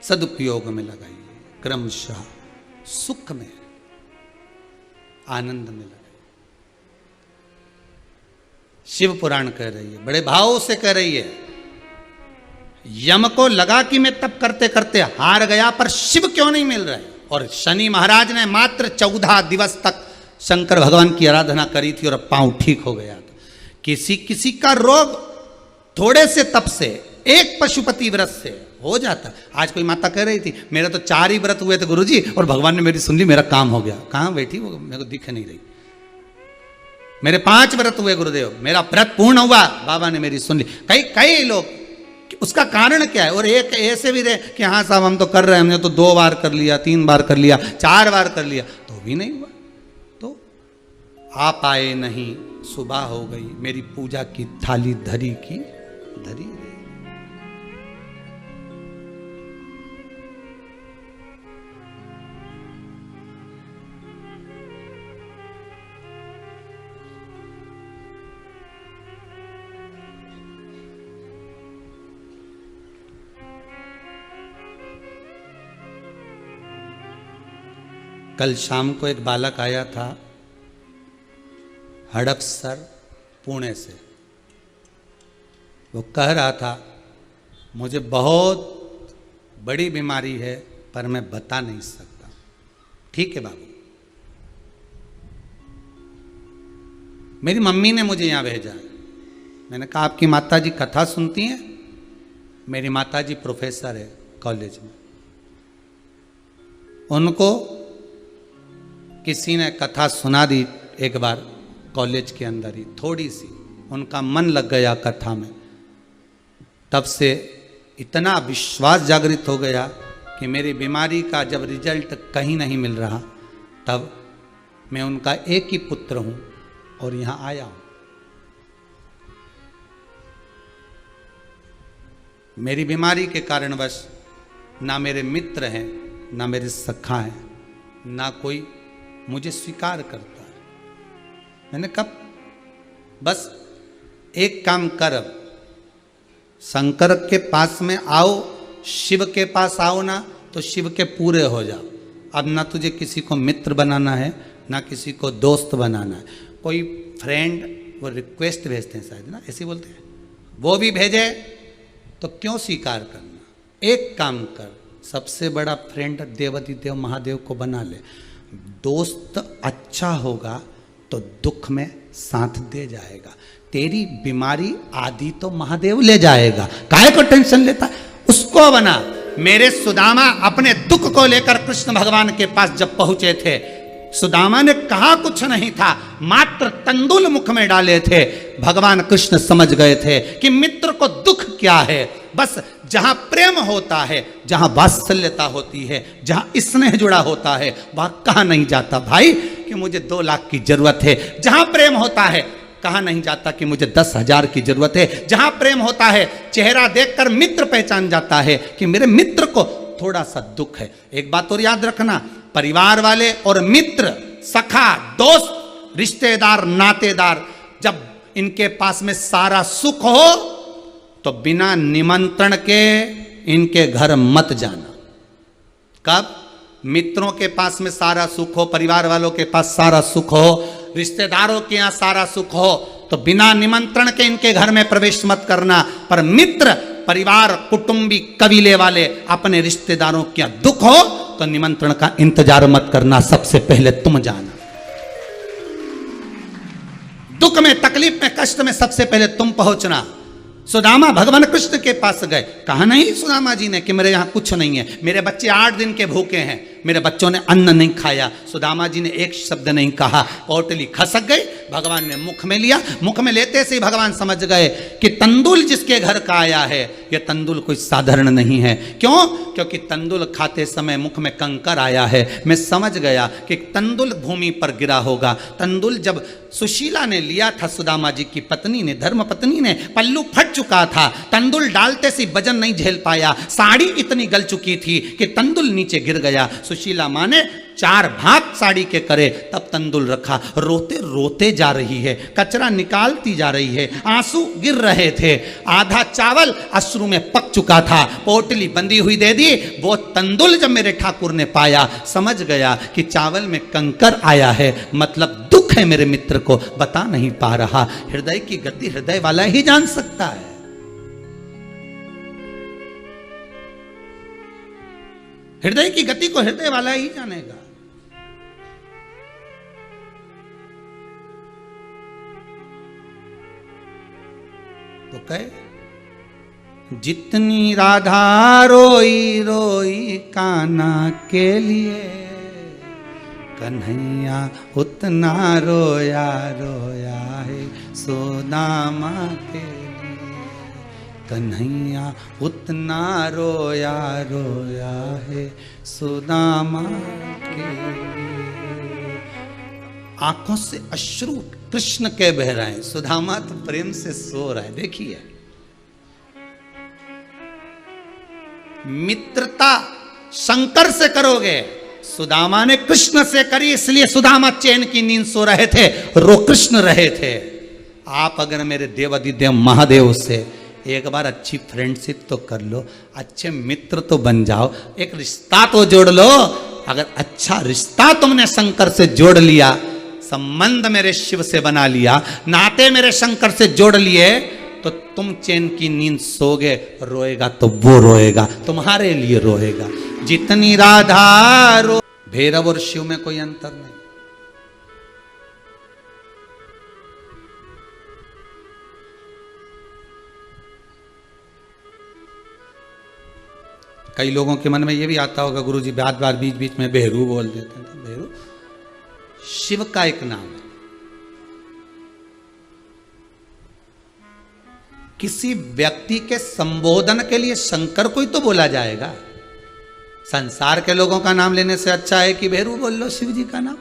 सदुपयोग में लगाइए, क्रमशः सुख में, आनंद में लगाइए। शिव पुराण कह रही है, बड़े भाव से कह रही है, यम को लगा कि मैं तप करते करते हार गया, पर शिव क्यों नहीं मिल रहे? और शनि महाराज ने मात्र 14 दिवस तक शंकर भगवान की आराधना करी थी और अब पांव ठीक हो गया था। किसी किसी का रोग थोड़े से तप से, एक पशुपति व्रत से हो जाता। आज कोई माता कह रही थी मेरे तो 4 ही व्रत हुए थे गुरुजी और भगवान ने मेरी सुन ली, मेरा काम हो गया। कहाँ बैठी वो, मेरे को दिख नहीं रही। मेरे 5 व्रत हुए गुरुदेव, मेरा व्रत पूर्ण हुआ, बाबा ने मेरी सुन ली। कई लोग, उसका कारण क्या है? और एक ऐसे भी रहे कि हाँ साहब हम तो कर रहे हैं, हमने तो 2 बार कर लिया, 3 बार कर लिया, 4 बार कर लिया, तो भी नहीं हुआ। तो आप आए नहीं, सुबह हो गई, मेरी पूजा की थाली धरी की धरी। कल शाम को एक बालक आया था हड़पसर पुणे से। वो कह रहा था मुझे बहुत बड़ी बीमारी है पर मैं बता नहीं सकता। ठीक है बाबू, मेरी मम्मी ने मुझे यहाँ भेजा है। मैंने कहा आपकी माताजी कथा सुनती हैं? मेरी माताजी प्रोफेसर है कॉलेज में। उनको किसी ने कथा सुना दी एक बार कॉलेज के अंदर ही, थोड़ी सी उनका मन लग गया कथा में। तब से इतना विश्वास जागृत हो गया कि मेरी बीमारी का जब रिजल्ट कहीं नहीं मिल रहा, तब मैं उनका एक ही पुत्र हूं और यहां आया हूं। मेरी बीमारी के कारणवश ना मेरे मित्र हैं, ना मेरे सखा हैं, ना कोई मुझे स्वीकार करता है। मैंने कब बस एक काम कर, अब शंकर के पास में आओ, शिव के पास आओ ना तो शिव के पूरे हो जाओ। अब ना तुझे किसी को मित्र बनाना है, ना किसी को दोस्त बनाना है। कोई फ्रेंड वो रिक्वेस्ट भेजते हैं शायद ना, ऐसे बोलते हैं, वो भी भेजे तो क्यों स्वीकार करना। एक काम कर, सबसे बड़ा फ्रेंड देवाधिदेव महादेव को बना ले। दोस्त अच्छा होगा तो दुख में साथ दे जाएगा। तेरी बीमारी आदि तो महादेव ले जाएगा, काहे को टेंशन लेता है? उसको बना। मेरे सुदामा अपने दुख को लेकर कृष्ण भगवान के पास जब पहुंचे थे, सुदामा ने कहा कुछ नहीं था, मात्र तंदुल मुख में डाले थे। भगवान कृष्ण समझ गए थे कि मित्र को दुख क्या है। बस जहां प्रेम होता है, जहां वात्सल्यता होती है, जहां स्नेह जुड़ा होता है, वहां कहा नहीं जाता भाई कि मुझे 2 लाख की जरूरत है। जहां प्रेम होता है कहा नहीं जाता कि मुझे 10,000 की जरूरत है। जहां प्रेम होता है चेहरा देखकर मित्र पहचान जाता है कि मेरे मित्र को थोड़ा सा दुख है। एक बात और याद रखना, परिवार वाले और मित्र, सखा, दोस्त, रिश्तेदार, नातेदार, जब इनके पास में सारा सुख हो तो बिना निमंत्रण के इनके घर मत जाना। कब? मित्रों के पास में सारा सुख हो, परिवार वालों के पास सारा सुख हो, रिश्तेदारों के यहाँ सारा सुख हो, तो बिना निमंत्रण के इनके घर में प्रवेश मत करना। पर मित्र, परिवार, कुटुंबी, कबीले वाले, अपने रिश्तेदारों के यहाँ दुख हो तो निमंत्रण का इंतजार मत करना, सबसे पहले तुम जाना। दुख में, तकलीफ में, कष्ट में सबसे पहले तुम पहुंचना। सुदामा भगवान कृष्ण के पास गए, कहा नहीं सुदामा जी ने कि मेरे यहाँ कुछ नहीं है, मेरे बच्चे 8 दिन के भूखे हैं, मेरे बच्चों ने अन्न नहीं खाया। सुदामा जी ने एक शब्द नहीं कहा, पोटली खसक गई, भगवान ने मुख में लिया। मुख में लेते से ही भगवान समझ गए कि तंदुल जिसके घर का आया है, यह तंदुल कोई साधारण नहीं है। क्यों? क्योंकि तंदुल खाते समय मुख में कंकर आया है। मैं समझ गया कि तंदुल भूमि पर गिरा होगा। तंदुल जब सुशीला ने लिया था, सुदामा जी की पत्नी ने, धर्म पत्नी ने, पल्लू फट चुका था, तंदुल डालते से वजन नहीं झेल पाया, साड़ी इतनी गल चुकी थी कि तंदुल नीचे गिर गया। सुशीला माँ ने 4 भाग साड़ी के करे, तब तंदुल रखा। रोते रोते जा रही है, कचरा निकालती जा रही है, आंसू गिर रहे थे। आधा चावल अश्रु में पक चुका था, पोटली बंधी हुई दे दी। वो तंदुल जब मेरे ठाकुर ने पाया, समझ गया कि चावल में कंकर आया है, मतलब दुख है मेरे मित्र को, बता नहीं पा रहा। हृदय की गति हृदय वाला ही जान सकता है। हृदय की गति को हृदय वाला ही जानेगा। तो कहे जितनी राधा रोई रोई कान्हा के लिए, कन्हैया उतना रोया रोया है सुदामा के लिए, कन्हैया उतना रोया रोया है सुदामा के लिए। आंखों से अश्रु कृष्ण के बह रहे हैं, सुदामा तो प्रेम से सो रहा है। देखिए मित्रता शंकर से करोगे, सुदामा ने कृष्ण से करी, इसलिए सुदामा चैन की नींद सो रहे थे, रो कृष्ण रहे थे। आप अगर मेरे देवादिदेव महादेव से एक बार अच्छी फ्रेंडशिप तो कर लो, अच्छे मित्र तो बन जाओ, एक रिश्ता तो जोड़ लो। अगर अच्छा रिश्ता तुमने शंकर से जोड़ लिया, संबंध मेरे शिव से बना लिया, नाते मेरे शंकर से जोड़ लिए, तो तुम चैन की नींद सोगे, रोएगा तो वो रोएगा, तुम्हारे लिए रोएगा। जितनी राधा रो, भैरव और शिव में कोई अंतर नहीं। कई लोगों के मन में ये भी आता होगा, गुरुजी बात बात बीच बीच में भेरू बोल देते हैं। तो भेरू शिव का एक नाम है। किसी व्यक्ति के संबोधन के लिए शंकर को ही तो बोला जाएगा। संसार के लोगों का नाम लेने से अच्छा है कि भेरू बोल लो शिव जी का नाम।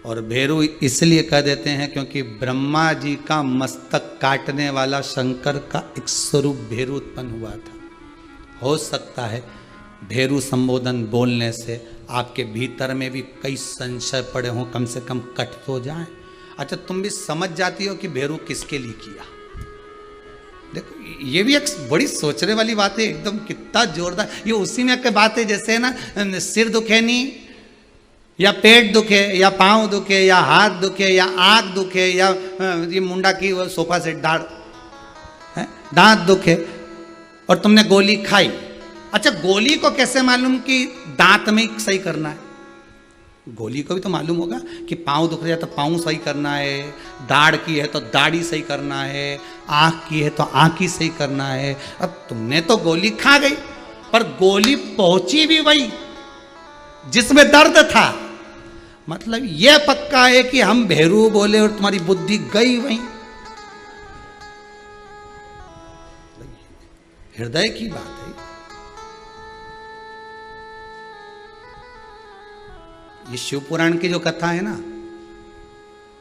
और भेरू इसलिए कह देते हैं क्योंकि ब्रह्मा जी का मस्तक काटने वाला शंकर का एक स्वरूप भेरू उत्पन्न हुआ था। हो सकता है भेरू संबोधन बोलने से आपके भीतर में भी कई संशय पड़े हों, कम से कम कट तो जाएं। अच्छा, तुम भी समझ जाती हो कि भेरू किसके लिए किया। देखो ये भी एक बड़ी सोचने वाली बात है, एकदम कितना जोरदार। ये उसी में के बात है जैसे ना सिर दुखे नहीं, या पेट दुखे, या पाँव दुखे, या हाथ दुखे, या आँख दुखे, या ये मुंडा की वो सोफा सेट दांत दुखे और तुमने गोली खाई। अच्छा, गोली को कैसे मालूम कि दांत में सही करना है? गोली को भी तो मालूम होगा कि पाँव दुख रहा है तो पाँव सही करना है, दाढ़ की है तो दाढ़ी सही करना है, आँख की है तो आँख ही सही करना है। अब तुमने तो गोली खा गई, पर गोली पहुंची भी वही जिसमें दर्द था। मतलब यह पक्का है कि हम भेरू बोले और तुम्हारी बुद्धि गई वहीं। हृदय की बात है। ये शिव पुराण की जो कथा है ना,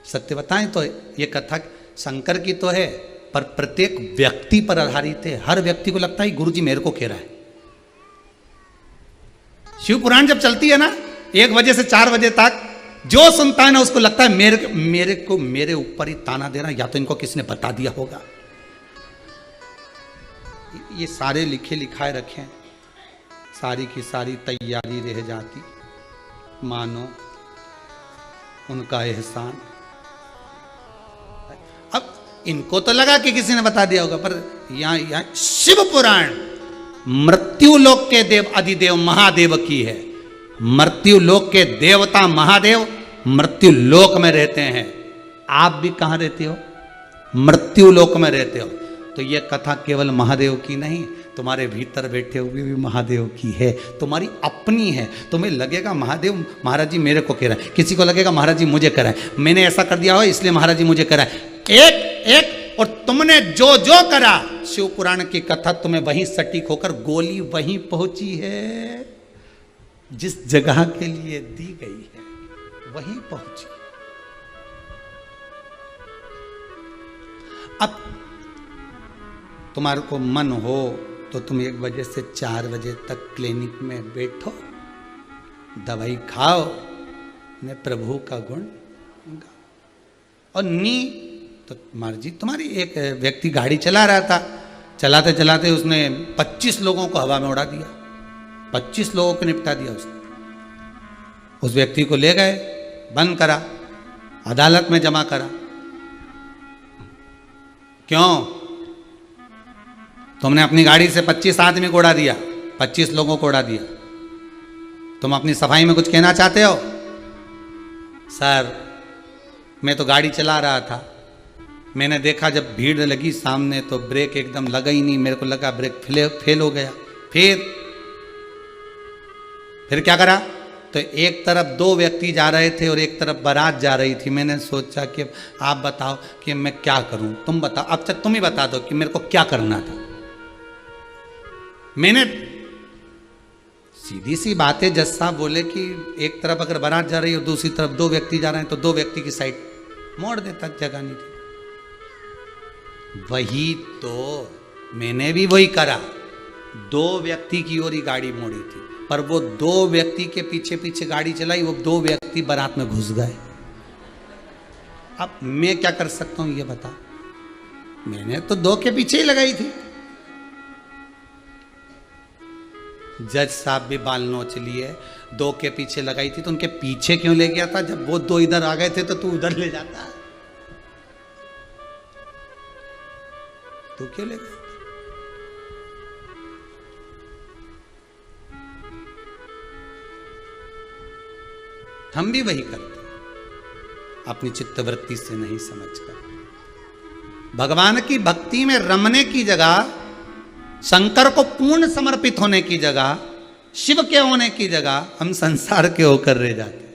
सत्य बताएं तो ये कथा शंकर की तो है, पर प्रत्येक व्यक्ति पर आधारित है। हर व्यक्ति को लगता है गुरुजी मेरे को कह रहा है। शिव पुराण जब चलती है ना 1 बजे से 4 बजे तक, जो सुनता है ना उसको लगता है मेरे ऊपर ही ताना दे रहा है, या तो इनको किसने बता दिया होगा। ये सारे लिखे लिखाए रखे, सारी की सारी तैयारी रह जाती, मानो उनका एहसान। अब इनको तो लगा कि किसी ने बता दिया होगा, पर यहां शिव पुराण मृत्यु लोक के देव अधिदेव महादेव की है। मृत्यु लोक के देवता महादेव मृत्यु लोक में रहते हैं। आप भी कहां रहते हो? मृत्यु लोक में रहते हो। तो यह कथा केवल महादेव की नहीं, तुम्हारे भीतर बैठे हुए भी महादेव की है, तुम्हारी अपनी है। तुम्हें लगेगा महादेव महाराज जी मेरे को कह रहा है, किसी को लगेगा महाराज जी मुझे कह रहा है, मैंने ऐसा कर दिया हो इसलिए महाराज जी मुझे कह रहा है। एक और तुमने जो जो करा, शिव पुराण की कथा तुम्हें वहीं सटीक होकर गोली वहीं पहुंची है, जिस जगह के लिए दी गई है वहीं पहुंची। अब तुम्हारे को मन हो तो तुम 1 बजे से 4 बजे तक क्लिनिक में बैठो, दवाई खाओ, ने प्रभु का गुण गाओ। और नी तो मर्जी तुम्हारी। एक व्यक्ति गाड़ी चला रहा था, चलाते चलाते उसने 25 लोगों को हवा में उड़ा दिया, 25 लोगों को निपटा दिया उसने। उस व्यक्ति को ले गए, बंद करा, अदालत में जमा करा। क्यों? तुमने अपनी गाड़ी से 25 आदमी को उड़ा दिया, 25 लोगों को उड़ा दिया। तुम अपनी सफाई में कुछ कहना चाहते हो? सर मैं तो गाड़ी चला रहा था, मैंने देखा जब भीड़ लगी सामने तो ब्रेक एकदम लगा ही नहीं, मेरे को लगा ब्रेक फेल हो गया। फिर क्या करा, तो एक तरफ 2 व्यक्ति जा रहे थे और एक तरफ बारात जा रही थी। मैंने सोचा कि आप बताओ कि मैं क्या करूं, तुम बताओ, अब तक तुम ही बता दो कि मेरे को क्या करना था। मैंने सीधी सी बात है, जज साहब बोले कि एक तरफ अगर बारात जा रही है और दूसरी तरफ 2 व्यक्ति जा रहे हैं तो 2 व्यक्ति की साइड मोड़ देता, जगह नहीं थी। वही तो मैंने भी वही करा, 2 व्यक्ति की ओर ही गाड़ी मोड़ी थी, पर वो 2 व्यक्ति के पीछे पीछे गाड़ी चलाई, वो 2 व्यक्ति बारात में घुस गए। अब मैं क्या कर सकता हूं ये बता, मैंने तो 2 के पीछे ही लगाई थी। जज साहब भी बाल नोच लिए, 2 के पीछे लगाई थी तो उनके पीछे क्यों ले गया था, जब वो 2 इधर आ गए थे तो तू उधर ले जाता, तू क्यों ले गया? हम भी वही करते अपनी चित्तवृत्ति से नहीं समझकर। भगवान की भक्ति में रमने की जगह, शंकर को पूर्ण समर्पित होने की जगह, शिव के होने की जगह हम संसार के होकर रह जाते।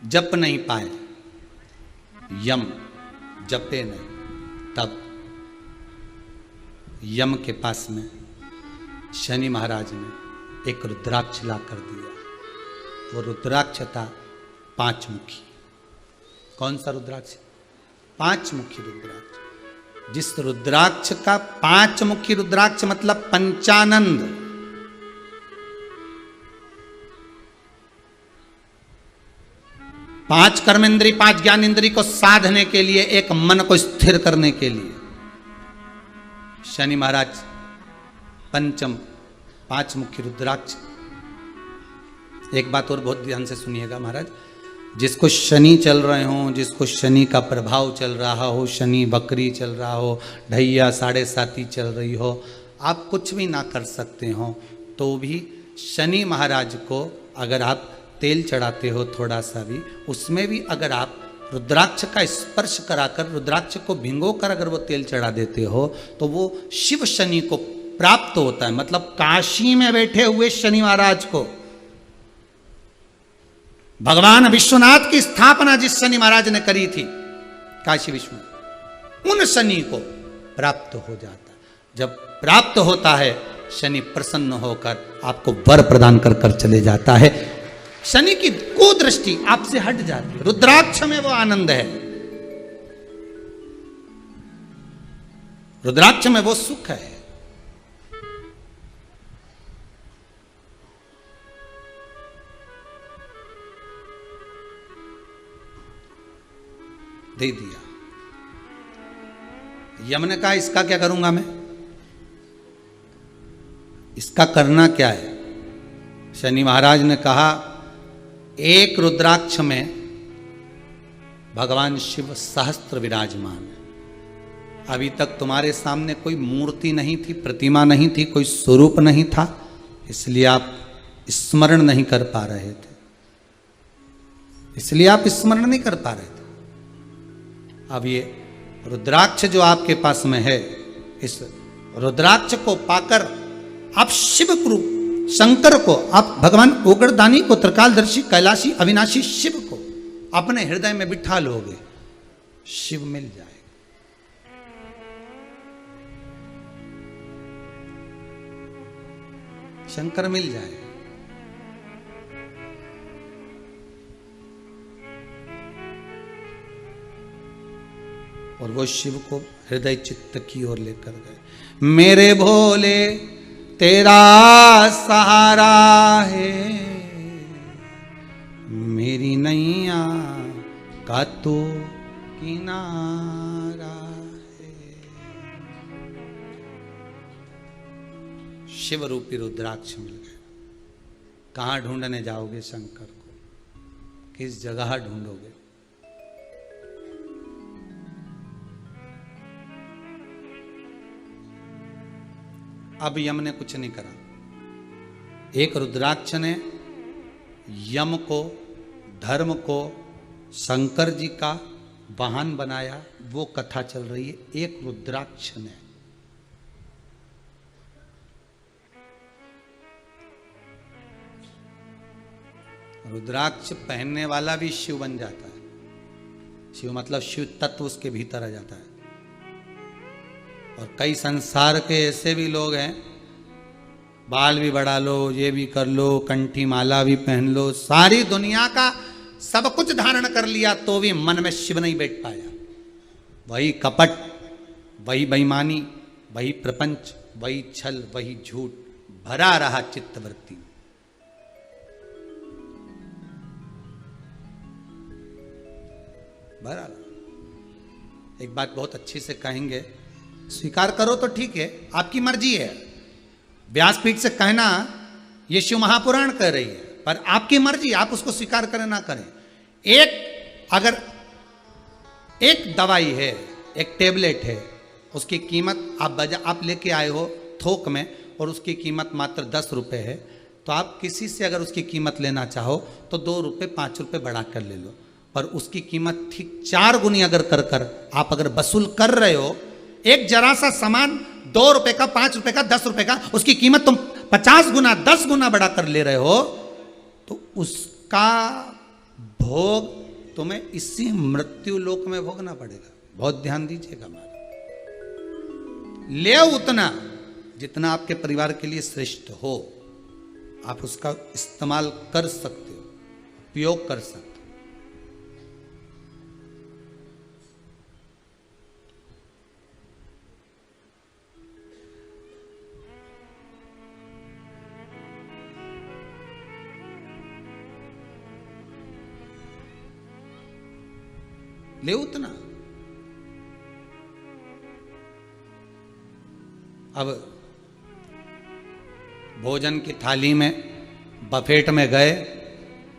जप नहीं पाए, यम जपे नहीं, तब यम के पास में शनि महाराज ने एक रुद्राक्ष ला कर दिया। वो रुद्राक्ष था 5 मुखी। कौन सा रुद्राक्ष? 5 मुखी रुद्राक्ष। जिस रुद्राक्ष का 5 मुखी रुद्राक्ष मतलब पंचानंद, 5 कर्मेंद्री 5 ज्ञान इंद्री को साधने के लिए, एक मन को स्थिर करने के लिए शनि महाराज पंचम 5 मुखी रुद्राक्ष। एक बात और बहुत ध्यान से सुनिएगा महाराज, जिसको शनि चल रहे हो, जिसको शनि का प्रभाव चल रहा हो, शनि बकरी चल रहा हो, ढैया 7.5 चल रही हो, आप कुछ भी ना कर सकते हो तो भी शनि महाराज को अगर आप तेल चढ़ाते हो थोड़ा सा भी, उसमें भी अगर आप रुद्राक्ष का स्पर्श कराकर, रुद्राक्ष को भिंगो कर अगर वो तेल चढ़ा देते हो तो वो शिव शनि को प्राप्त होता है। मतलब काशी में बैठे हुए शनि महाराज को, भगवान विश्वनाथ की स्थापना जिस शनि महाराज ने करी थी काशी विश्वनाथ, उन शनि को प्राप्त हो जाता है। जब प्राप्त होता है शनि प्रसन्न होकर आपको वर प्रदान कर कर चले जाता है। शनि की कुदृष्टि आपसे हट जाती है। रुद्राक्ष में वो आनंद है, रुद्राक्ष में वो सुख है। दे दिया। यम ने कहा इसका क्या करूंगा मैं, इसका करना क्या है? शनि महाराज ने कहा एक रुद्राक्ष में भगवान शिव सहस्त्र विराजमान है। अभी तक तुम्हारे सामने कोई मूर्ति नहीं थी, प्रतिमा नहीं थी, कोई स्वरूप नहीं था, इसलिए आप स्मरण नहीं कर पा रहे थे, इसलिए आप स्मरण नहीं कर पा रहे थे। अब ये रुद्राक्ष जो आपके पास में है, इस रुद्राक्ष को पाकर आप शिव रूप शंकर को, आप भगवान ओगड़दानी को, त्रिकालदर्शी कैलाशी अविनाशी शिव को अपने हृदय में बिठा लोगे, शिव मिल जाएगा। शंकर मिल जाएगा। और वो शिव को हृदय चित्त की ओर लेकर गए। मेरे भोले तेरा सहारा है, मेरी नैया का तो किनारा है। शिव रूपी रुद्राक्ष मिल गए। कहाँ ढूंढने जाओगे शंकर को, किस जगह ढूंढोगे? अब यम ने कुछ नहीं करा। एक रुद्राक्ष ने यम को, धर्म को शंकर जी का वाहन बनाया, वो कथा चल रही है एक रुद्राक्ष ने। रुद्राक्ष पहनने वाला भी शिव बन जाता है। शिव मतलब शिव तत्व उसके भीतर आ जाता है। और कई संसार के ऐसे भी लोग हैं, बाल भी बढ़ा लो, ये भी कर लो, कंठी माला भी पहन लो, सारी दुनिया का सब कुछ धारण कर लिया, तो भी मन में शिव नहीं बैठ पाया। वही कपट, वही बेईमानी, वही प्रपंच, वही छल, वही झूठ भरा रहा चित्तवृत्ति। भरा रहा। एक बात बहुत अच्छी से कहेंगे, स्वीकार करो तो ठीक है, आपकी मर्जी है। व्यासपीठ से कहना ये शिव महापुराण कह रही है, पर आपकी मर्जी, आप उसको स्वीकार करें ना करें। अगर एक दवाई है, एक टेबलेट है, उसकी कीमत आप लेके आए हो थोक में और उसकी कीमत मात्र 10 रुपए है, तो आप किसी से अगर उसकी कीमत लेना चाहो तो 2 रुपए 5 रुपए बढ़ा कर ले लो, पर उसकी कीमत ठीक 4 गुनी अगर कर आप अगर वसूल कर रहे हो, एक जरा सा सामान 2 रुपए का, 5 रुपए का, 10 रुपए का, उसकी कीमत तुम 50 गुना 10 गुना बढ़ा कर ले रहे हो, तो उसका भोग तुम्हें इसी मृत्यु लोक में भोगना पड़ेगा। बहुत ध्यान दीजिएगा। ले उतना जितना आपके परिवार के लिए श्रेष्ठ हो, आप उसका इस्तेमाल कर सकते हो, उपयोग कर सकते हो। ले उतना। अब भोजन की थाली में बफेट में गए,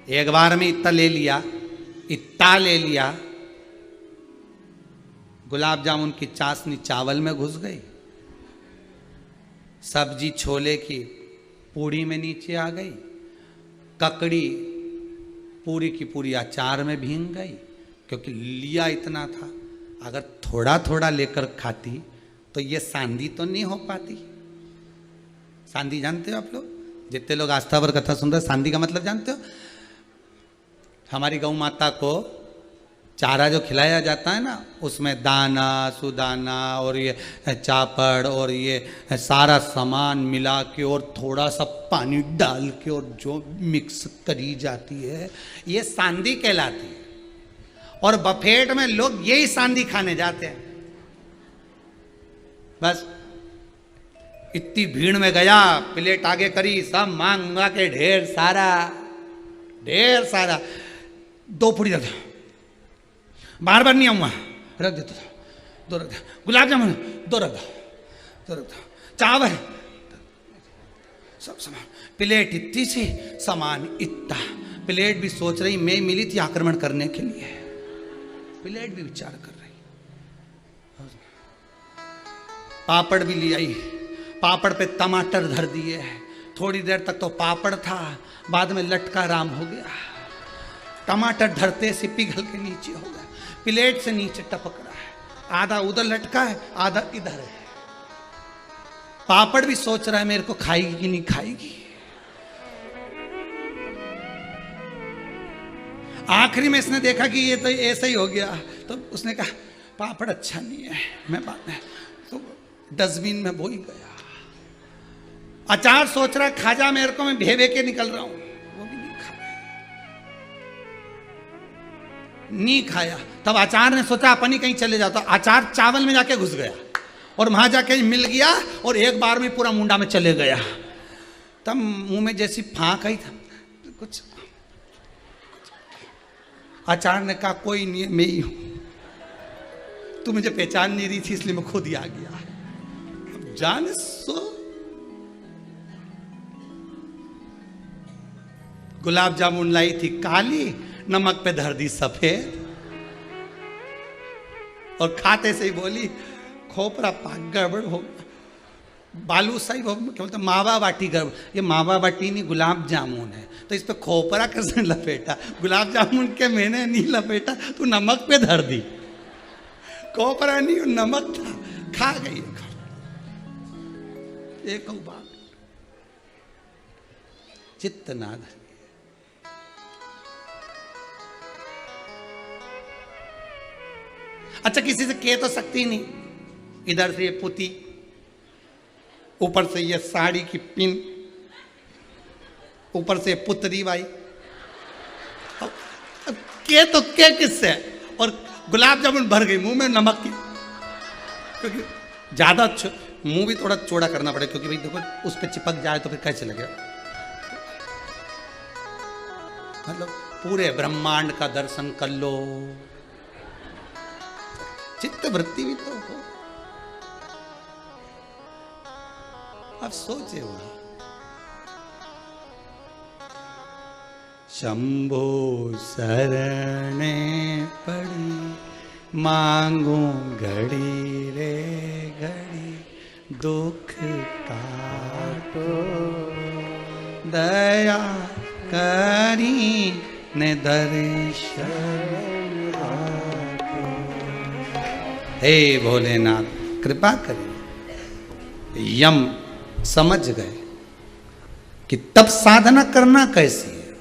एक बार में इतना ले लिया, गुलाब जामुन की चाशनी चावल में घुस गई, सब्जी छोले की पूड़ी में नीचे आ गई, ककड़ी पूरी की पूरी अचार में भींग गई, क्योंकि लिया इतना था। अगर थोड़ा थोड़ा लेकर खाती तो ये सांधी तो नहीं हो पाती। सांधी जानते हो आप लोग? जितने लोग आस्था पर कथा सुन रहे, सांधी का मतलब जानते हो? हमारी गौ माता को चारा जो खिलाया जाता है ना, उसमें दाना सुदाना और ये चापड़ और ये सारा सामान मिला के और थोड़ा सा पानी डाल के और जो मिक्स करी जाती है, ये सांधी कहलाती है। और बफेट में लोग यही सांधी खाने जाते हैं। बस इतनी भीड़ में गया, प्लेट आगे करी, सब मांगा के ढेर सारा 2 पूड़ी रख दो, बार बार नहीं आऊंगा, रख देता था, 2 रख दो, गुलाब जामुन 2 रख दो, चावल सब सामान, प्लेट इतनी सी, सामान इतना। प्लेट भी सोच रही मैं मिली थी आक्रमण करने के लिए, प्लेट भी विचार कर रही। पापड़ भी ले आई, पापड़ पे टमाटर धर दिए, थोड़ी देर तक तो पापड़ था, बाद में लटका राम हो गया, टमाटर धरते से पिघल के नीचे हो गया, प्लेट से नीचे टपक रहा है, आधा उधर लटका है, आधा इधर है। पापड़ भी सोच रहा है मेरे को खाएगी कि नहीं खाएगी। आखिरी में इसने देखा कि ये तो ऐसा ही हो गया, तो उसने कहा पापड़ अच्छा नहीं है, मैं बात नहीं, तो डस्टबिन में वो ही गया। अचार सोच रहा खा जा मेरे को, मैं भेवे के निकल रहा हूं, वो भी नहीं खाया। तब अचार ने सोचा अपन ही कहीं चले जाता, अचार चावल में जाके घुस गया और वहां जाके मिल गया और एक बार में पूरा मुंडा में चले गया। तब मुंह में जैसी फांक आई था कुछ, आचार्य ने कहा कोई नहीं, मैं ही हूं, तू मुझे पहचान नहीं रही थी इसलिए मैं खुद ही आ गया। अब जाने सो गुलाब जामुन लाई थी काली, नमक पे धर दी सफेद, और खाते से ही बोली खोपरा पाक गड़बड़ हो गया। बालूशाही वो क्या बोलते, मावा बाटी कर, ये मावा बाटी नहीं गुलाब जामुन है, तो इस पे खोपरा कैसे लपेटा, गुलाब जामुन के मैंने नहीं लपेटा, तू नमक पे धर दी, खोपरा नहीं नमक था, खा गई एक बात, चित्त ना धर। अच्छा किसी से कह तो सकती नहीं, इधर से ये पुती, ऊपर से ये साड़ी की पिन, ऊपर से पुतरी बाई, के तो के किससे, और गुलाब जामुन भर गई मुंह में नमक की, क्योंकि ज्यादा मुंह भी थोड़ा चौड़ा करना पड़े, क्योंकि भाई देखो उस पर चिपक जाए तो फिर कैसे लगेगा। मतलब पूरे ब्रह्मांड का दर्शन कर लो, चित्त वृत्ति भी तो हो। आप सोचे हो, शंभो शरणे पड़ी मांगू घड़ी रे घड़ी, दुख काटो दया करी ने दर्शन। हे भोलेनाथ कृपा करिए। यम समझ गए कि तब साधना करना कैसी है,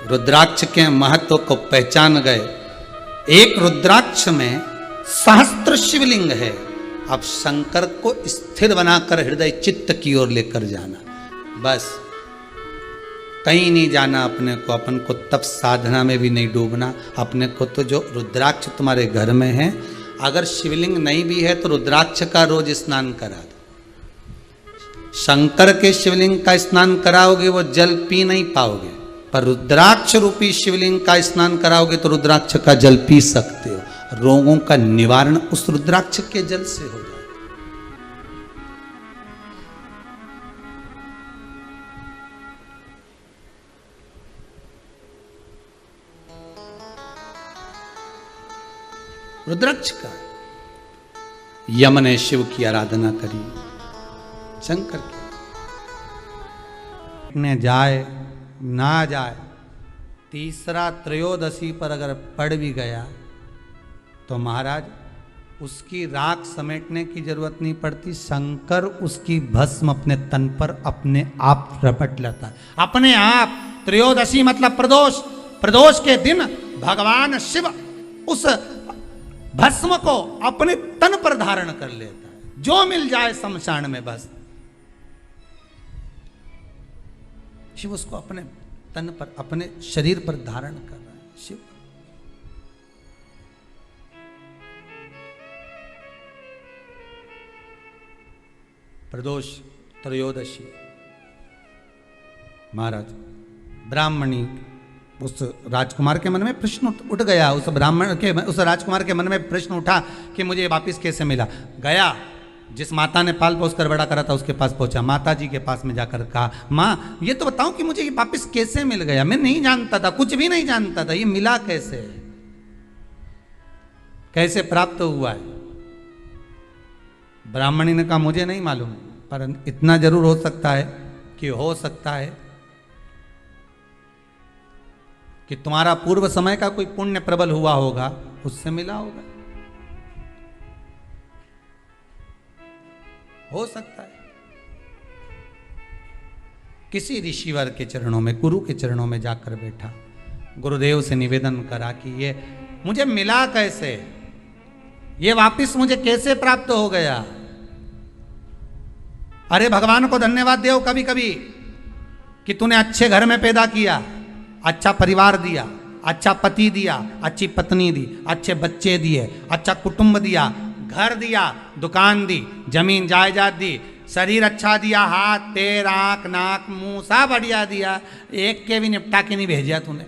रुद्राक्ष के महत्व को पहचान गए। एक रुद्राक्ष में सहस्त्र शिवलिंग है। अब शंकर को स्थिर बनाकर हृदय चित्त की ओर लेकर जाना, बस कहीं नहीं जाना अपने को। अपन को तब साधना में भी नहीं डूबना अपने को। तो जो रुद्राक्ष तुम्हारे घर में है, अगर शिवलिंग नहीं भी है तो रुद्राक्ष का रोज स्नान करा दो। शंकर के शिवलिंग का स्नान कराओगे वो जल पी नहीं पाओगे, पर रुद्राक्ष रूपी शिवलिंग का स्नान कराओगे तो रुद्राक्ष का जल पी सकते हो। रोगों का निवारण उस रुद्राक्ष के जल से हो जाए। रुद्राक्ष का यम ने शिव की आराधना करी, शंकर की ने जाए ना जाए, तीसरा त्रयोदशी पर अगर पड़ भी गया तो महाराज उसकी राख समेटने की जरूरत नहीं पड़ती। शंकर उसकी भस्म अपने तन पर अपने आप रपट लेता है, अपने आप। त्रयोदशी मतलब प्रदोष, प्रदोष के दिन भगवान शिव उस भस्म को अपने तन पर धारण कर लेता है, जो मिल जाए शमशान में बस शिव उसको अपने तन पर अपने शरीर पर धारण कर रहा है। शिव प्रदोष त्रयोदशी महाराज ब्राह्मणी उस राजकुमार के मन में प्रश्न उठ गया। उस ब्राह्मण के उस राजकुमार के मन में प्रश्न उठा कि मुझे वापिस कैसे मिला। गया, जिस माता ने पाल पोस कर बड़ा करा था उसके पास पहुंचा। माता जी के पास में जाकर कहा, माँ ये तो बताओ कि मुझे ये वापिस कैसे मिल गया। मैं नहीं जानता था, कुछ भी नहीं जानता था, ये मिला कैसे, कैसे प्राप्त हुआ है। ब्राह्मणी ने कहा मुझे नहीं मालूम, पर इतना जरूर हो सकता है कि हो सकता है कि तुम्हारा पूर्व समय का कोई पुण्य प्रबल हुआ होगा, उससे मिला होगा, हो सकता है। किसी ऋषिवर के चरणों में, गुरु के चरणों में जाकर बैठा, गुरुदेव से निवेदन करा कि ये मुझे मिला कैसे, ये वापिस मुझे कैसे प्राप्त हो गया। अरे भगवान को धन्यवाद दो कभी कभी कि तूने अच्छे घर में पैदा किया, अच्छा परिवार दिया, अच्छा पति दिया, अच्छी पत्नी दी, अच्छे बच्चे दिए, अच्छा कुटुंब दिया, घर दिया, दुकान दी, जमीन जायदाद दी, शरीर अच्छा दिया, हाथ पैर आंख नाक मुंह सब बढ़िया दिया, एक के भी निपटा के नहीं भेजा तूने।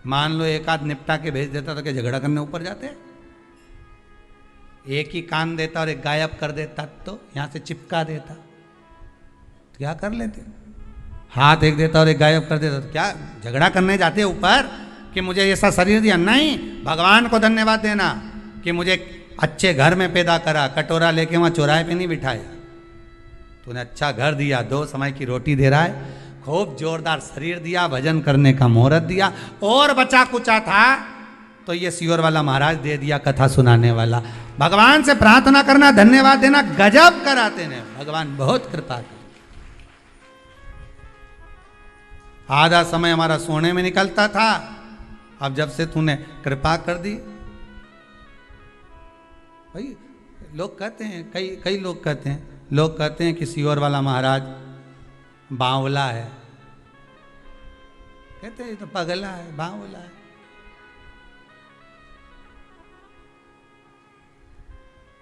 मान लो एक आध निपटा के भेज देता तो क्या झगड़ा करने ऊपर जाते? एक ही कान देता और एक गायब कर देता तो यहां से चिपका देता, तो क्या कर लेते? हाथ एक देता और एक गायब कर देता तो क्या झगड़ा करने जाते ऊपर? कि मुझे ऐसा शरीर दिया, नहीं, भगवान को धन्यवाद देना कि मुझे अच्छे घर में पैदा करा, कटोरा लेके वहाँ चौराहे पे नहीं बिठाया, तूने अच्छा घर दिया, 2 समय की रोटी दे रहा है, खूब जोरदार शरीर दिया, भजन करने का मुहूर्त दिया, और बचा कुचा था तो ये सियोर वाला महाराज दे दिया, कथा सुनाने वाला। भगवान से प्रार्थना करना, धन्यवाद देना, गजब कराते ने भगवान, बहुत कृपा कर। आधा समय हमारा सोने में निकलता था, अब जब से तूने कृपा कर दी, भाई लोग कहते हैं, कई लोग कहते हैं कि सियोर वाला महाराज बावला है, कहते हैं तो पगला है, बावला है।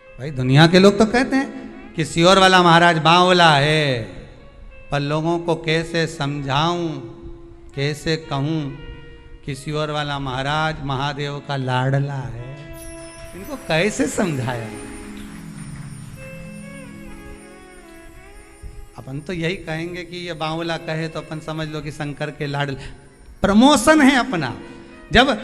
भाई दुनिया के लोग तो कहते हैं कि सियोर वाला महाराज बावला है, पर लोगों को कैसे समझाऊं, कैसे कहूं कि सियोर वाला महाराज महादेव का लाडला है, इनको कैसे समझाया। अपन तो यही कहेंगे कि ये बावला कहे तो अपन समझ लो कि शंकर के लाडले, प्रमोशन है अपना। जब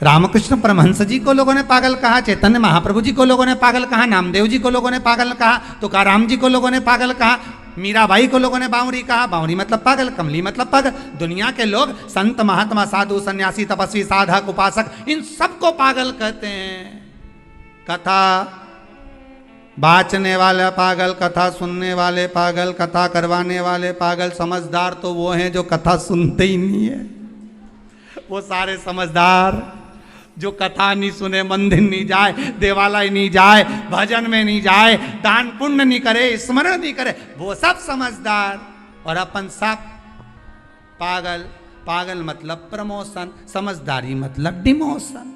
रामकृष्ण परमहंस जी को लोगों ने पागल कहा, चैतन्य महाप्रभु जी को लोगों ने पागल कहा, नामदेव जी को लोगों ने पागल कहा, तुकाराम जी को लोगों ने पागल कहा, मीराबाई को लोगों ने बावरी कहा, बावरी मतलब पागल, कमली मतलब पागल। दुनिया के लोग संत महात्मा साधु सन्यासी तपस्वी साधक उपासक इन सबको पागल कहते हैं। कथा बाचने वाले पागल, कथा सुनने वाले पागल, कथा करवाने वाले पागल। समझदार तो वो हैं जो कथा सुनते ही नहीं है, वो सारे समझदार जो कथा नहीं सुने, मंदिर नहीं जाए, देवालय नहीं जाए, भजन में नहीं जाए, दान पुण्य नहीं करे, स्मरण नहीं करे, वो सब समझदार। और अपन सब पागल। पागल मतलब प्रमोशन, समझदारी मतलब डिमोशन।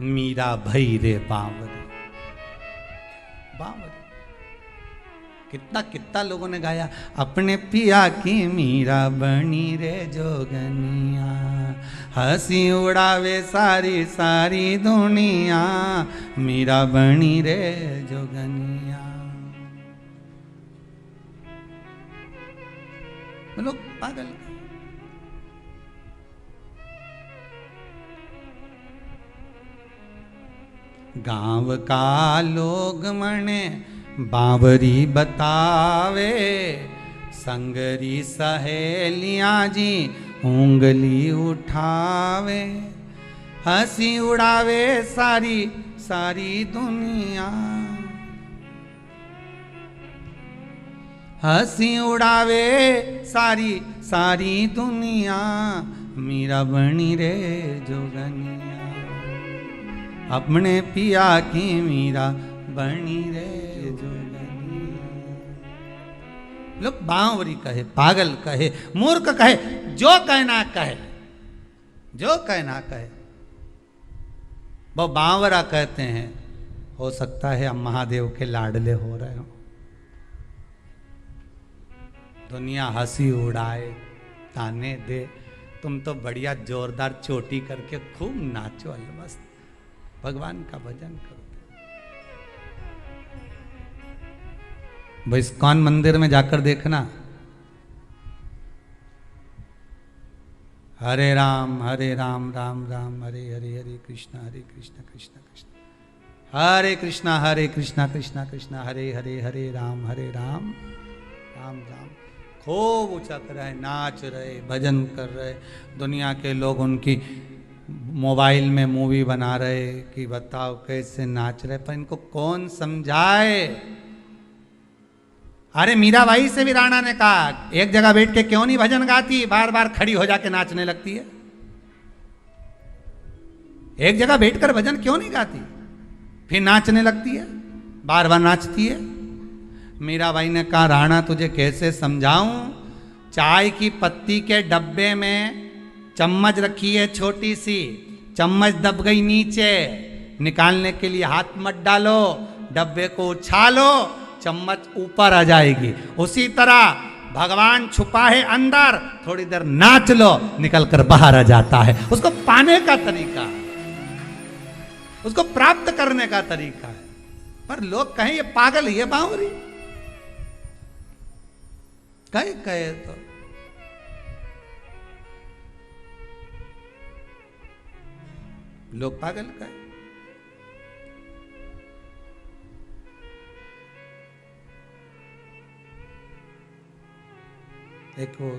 मीरा भई रे बावरी, बावरी। कितना कितना लोगों ने गाया, अपने पिया की मीरा बनी रे जोगनिया, हंसी उड़ावे सारी सारी दुनिया, मीरा बनी रे जोगनिया। लोग पागल। गांव का लोग मने बावरी बतावे, संगरी सहेलियां जी उंगली उठावे, हंसी उड़ावे सारी सारी दुनिया, हंसी उड़ावे सारी सारी दुनिया, मीरा बनी रे जोगनिया, अपने पिया की मीरा बनी रे जोगनिया। लोग बावरी कहे, पागल कहे, मूर्ख कहे, जो कहना कहे, जो कहना कहे, वो बावरा कहते हैं। हो सकता है हम महादेव के लाडले हो रहे हो। दुनिया हंसी उड़ाए, ताने दे, तुम तो बढ़िया जोरदार चोटी करके खूब नाचो, अलमस्त भगवान का भजन करो। भाई इस्कॉन मंदिर में जाकर देखना, हरे राम राम राम हरे हरे, हरे कृष्ण कृष्ण कृष्ण हरे कृष्णा कृष्णा कृष्णा हरे हरे, हरे राम राम राम। खूब ऊंचा कर रहे, नाच रहे, भजन कर रहे। दुनिया के लोग उनकी मोबाइल में मूवी बना रहे कि बताओ कैसे नाच रहे, पर इनको कौन समझाए। अरे मीराबाई से भी राणा ने कहा, एक जगह बैठ के क्यों नहीं भजन गाती, बार बार खड़ी हो जाके नाचने लगती है। एक जगह बैठकर भजन क्यों नहीं गाती, फिर नाचने लगती है, बार बार नाचती है। मीराबाई ने कहा, राणा तुझे कैसे समझाऊं, चाय की पत्ती के डब्बे में चम्मच रखी है छोटी सी, चम्मच दब गई नीचे, निकालने के लिए हाथ मत डालो, डब्बे को उछालो, चम्मच ऊपर आ जाएगी। उसी तरह भगवान छुपा है अंदर, थोड़ी देर नाच लो, निकल कर बाहर आ जाता है। उसको पाने का तरीका, उसको प्राप्त करने का तरीका है। पर लोग कहें ये पागल, ये बावरी, कहे तो लोग पागल कहे। एक वो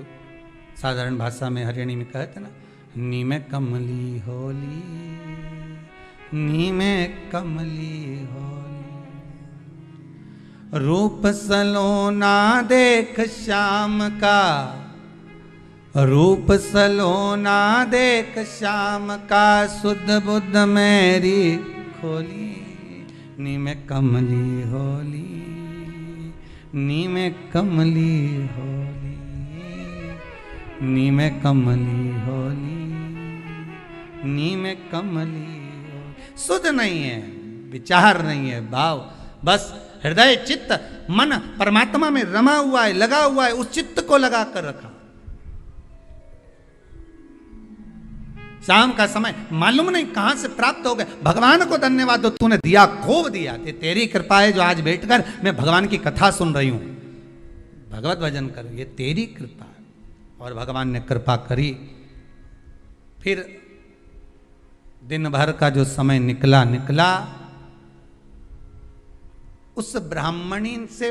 साधारण भाषा में हरियाणी में कहते ना, नी में कमली होली, नी में कमली होली, रूप सलोना देख श्याम का, रूप सलोना देख श्याम का, सुध बुध मेरी खोली, नी में कमली होली, नी में कमली होली, नी में कमली होली, नी में कमली होली। सुध नहीं है, विचार नहीं है, भाव, बस हृदय चित्त मन परमात्मा में रमा हुआ है, लगा हुआ है, उस चित्त को लगा कर रखा। शाम का समय मालूम नहीं कहां से प्राप्त हो गए। भगवान को धन्यवाद दो, तूने दिया, खूब दिया, तेरी कृपा है जो आज बैठकर मैं भगवान की कथा सुन रही हूं, भगवत भजन कर, ये तेरी कृपा है। और भगवान ने कृपा करी। फिर दिन भर का जो समय निकला, उस ब्राह्मणी से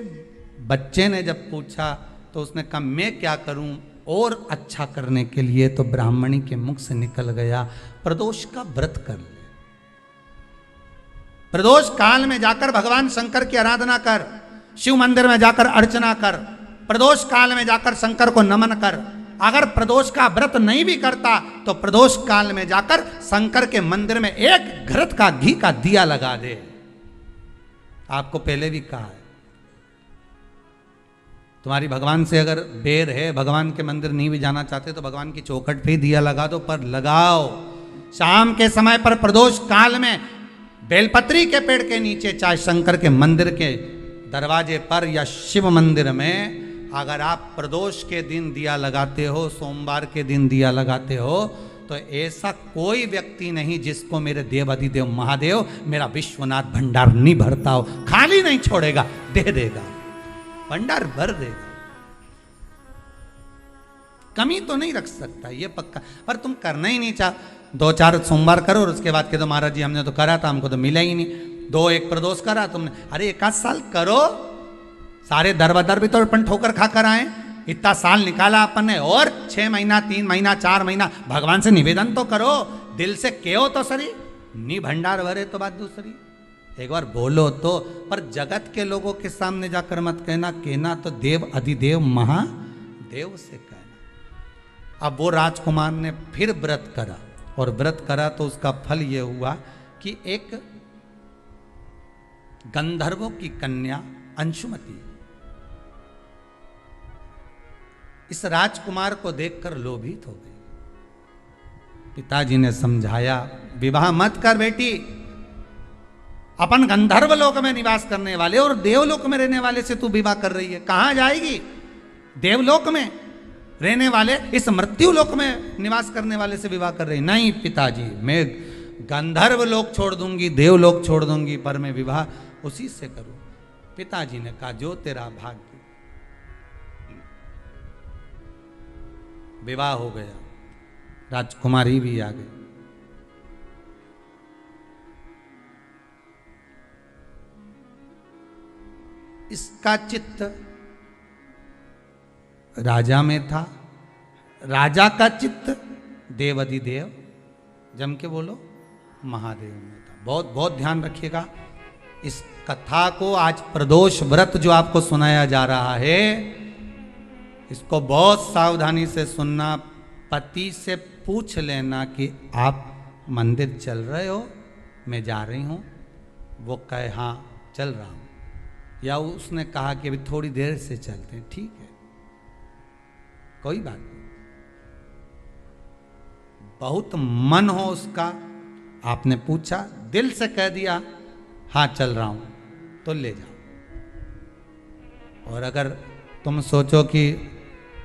बच्चे ने जब पूछा तो उसने कहा मैं क्या करूं और अच्छा करने के लिए, तो ब्राह्मणी के मुख से निकल गया, प्रदोष का व्रत कर ले, प्रदोष काल में जाकर भगवान शंकर की आराधना कर, शिव मंदिर में जाकर अर्चना कर, प्रदोष काल में जाकर शंकर को नमन कर। अगर प्रदोष का व्रत नहीं भी करता तो प्रदोष काल में जाकर शंकर के मंदिर में एक घृत का घी का दिया लगा दे। आपको पहले भी कहा है, तुम्हारी भगवान से अगर बेर है, भगवान के मंदिर नहीं भी जाना चाहते तो भगवान की चौखट पे दिया लगा दो, पर लगाओ। शाम के समय पर प्रदोष काल में बेलपत्री के पेड़ के नीचे, चाहे शंकर के मंदिर के दरवाजे पर या शिव मंदिर में, अगर आप प्रदोष के दिन दिया लगाते हो, सोमवार के दिन दिया लगाते हो, तो ऐसा कोई व्यक्ति नहीं जिसको मेरे देव अधिदेव महादेव मेरा विश्वनाथ भंडार नहीं भरता हो, खाली नहीं छोड़ेगा, दे देगा, भंडार भर देगा, कमी तो नहीं रख सकता, ये पक्का। पर तुम करना ही नहीं चाह, 2-4 सोमवार करो और उसके बाद कह दो महाराज जी हमने तो करा था, हमको तो मिला ही नहीं। 2-1 प्रदोष करा तुमने, अरे 1 साल करो, सारे दर बदर भी तो अपन ठोकर खा कर आए, इतना साल निकाला अपन ने, और 6 महीना 3 महीना 4 महीना भगवान से निवेदन तो करो, दिल से कहो तो सरी, नी भंडार भरे तो बात दूसरी, एक बार बोलो तो। पर जगत के लोगों के सामने जाकर मत कहना, कहना तो देव अधिदेव महादेव से कहना। अब वो राजकुमार ने फिर व्रत करा, और व्रत करा तो उसका फल ये हुआ कि एक गंधर्वों की कन्या अंशुमति इस राजकुमार को देखकर लोभित हो गई। पिताजी ने समझाया, विवाह मत कर बेटी, अपन गंधर्व लोक में निवास करने वाले और देवलोक में रहने वाले से तू विवाह कर रही है, कहां जाएगी? देवलोक में रहने वाले इस मृत्यु लोक में निवास करने वाले से विवाह कर रही। नहीं पिताजी, मैं गंधर्व लोक छोड़ दूंगी, देवलोक छोड़ दूंगी, पर मैं विवाह उसी से करूं। पिताजी ने कहा जो तेरा भाग्य। विवाह हो गया, राजकुमारी भी आ गई। इसका चित्त राजा में था, राजा का चित्त देवाधिदेव, जम के बोलो, महादेव में था। बहुत बहुत ध्यान रखिएगा इस कथा को। आज प्रदोष व्रत जो आपको सुनाया जा रहा है, इसको बहुत सावधानी से सुनना। पति से पूछ लेना कि आप मंदिर चल रहे हो, मैं जा रही हूं, वो कहे हाँ चल रहा हूं, या उसने कहा कि अभी थोड़ी देर से चलते हैं, ठीक है, कोई बात नहीं। बहुत मन हो उसका, आपने पूछा, दिल से कह दिया हाँ चल रहा हूं, तो ले जाओ। और अगर तुम सोचो कि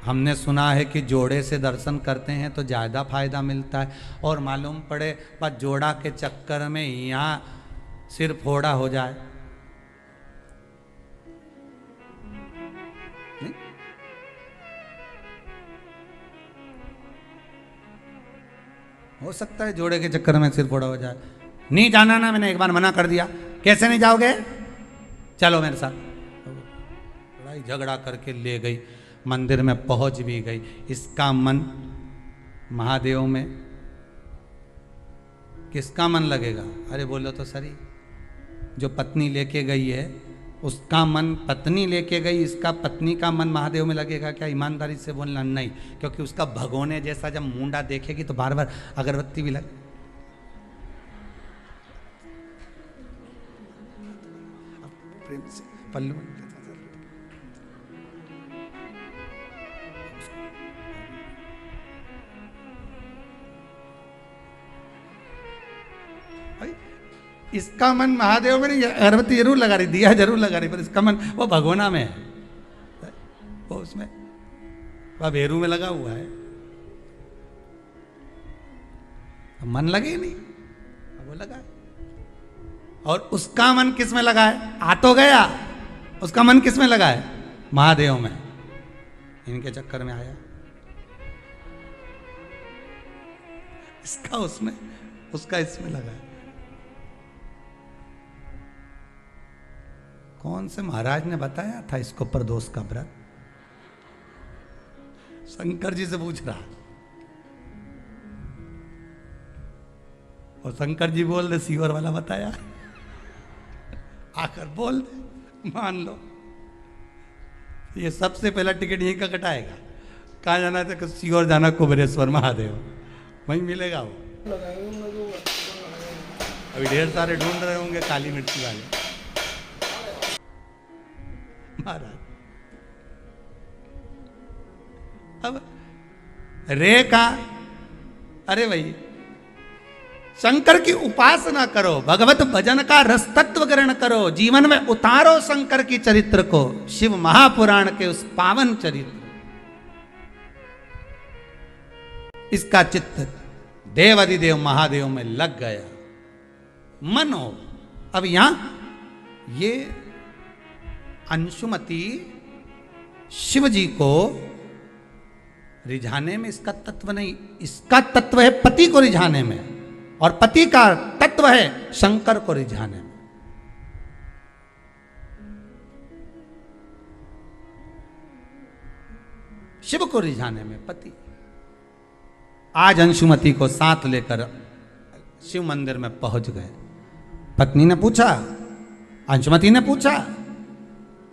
हमने सुना है कि जोड़े से दर्शन करते हैं तो ज़्यादा फायदा मिलता है, और मालूम पड़े बस जोड़ा के चक्कर में यहाँ सिर फोड़ा हो जाए, नहीं? हो सकता है जोड़े के चक्कर में सिर फोड़ा हो जाए। नहीं जाना ना, मैंने एक बार मना कर दिया। कैसे नहीं जाओगे, चलो मेरे साथ। लड़ाई झगड़ा करके ले गई, मंदिर में पहुंच भी गई। इसका मन महादेव में, किसका मन लगेगा? अरे बोलो तो सही, जो पत्नी लेके गई है उसका मन, पत्नी लेके गई, इसका पत्नी का मन महादेव में लगेगा क्या? ईमानदारी से बोलना नहीं, क्योंकि उसका भगोने जैसा जब मुंडा देखेगी तो बार बार अगरबत्ती भी लगे। प्रेम से पल्लू इसका मन महादेव में नहीं, अगरबत्ती जरूर लगा रही, दिया जरूर लगा रही, पर इसका मन वो भगोना में है, वो उसमें वह भेरू में लगा हुआ है। मन लगे नहीं, वो लगा है। और उसका मन किस में लगा है? आ तो गया, उसका मन किस में लगा है? महादेव में। इनके चक्कर में आया, इसका उसमें, उसका इसमें लगा है। कौन से महाराज ने बताया था इसको प्रदोष का व्रत? शंकर जी से पूछ रहा, और शंकर जी बोल दे सीवर वाला बताया, आकर बोल दे, मान लो। ये सबसे पहला टिकट यहीं का कटाएगा। कहाँ जाना था? कि सीवर जाना, कुबेरेश्वर महादेव, वहीं मिलेगा वो। अभी ढेर सारे ढूंढ रहे होंगे काली मिर्ची वाले महाराज। अब रे का, अरे भाई शंकर की उपासना करो, भगवत भजन का रस तत्व ग्रहण करो, जीवन में उतारो शंकर की चरित्र को, शिव महापुराण के उस पावन चरित्र। इसका चित्त देवाधिदेव महादेव में लग गया, मन हो। अब यहां ये अंशुमती शिव जी को रिझाने में इसका तत्व नहीं, इसका तत्व है पति को रिझाने में, और पति का तत्व है शंकर को रिझाने में। शिव को रिझाने में पति। आज अंशुमती को साथ लेकर शिव मंदिर में पहुंच गए। पत्नी ने पूछा, अंशुमती ने पूछा,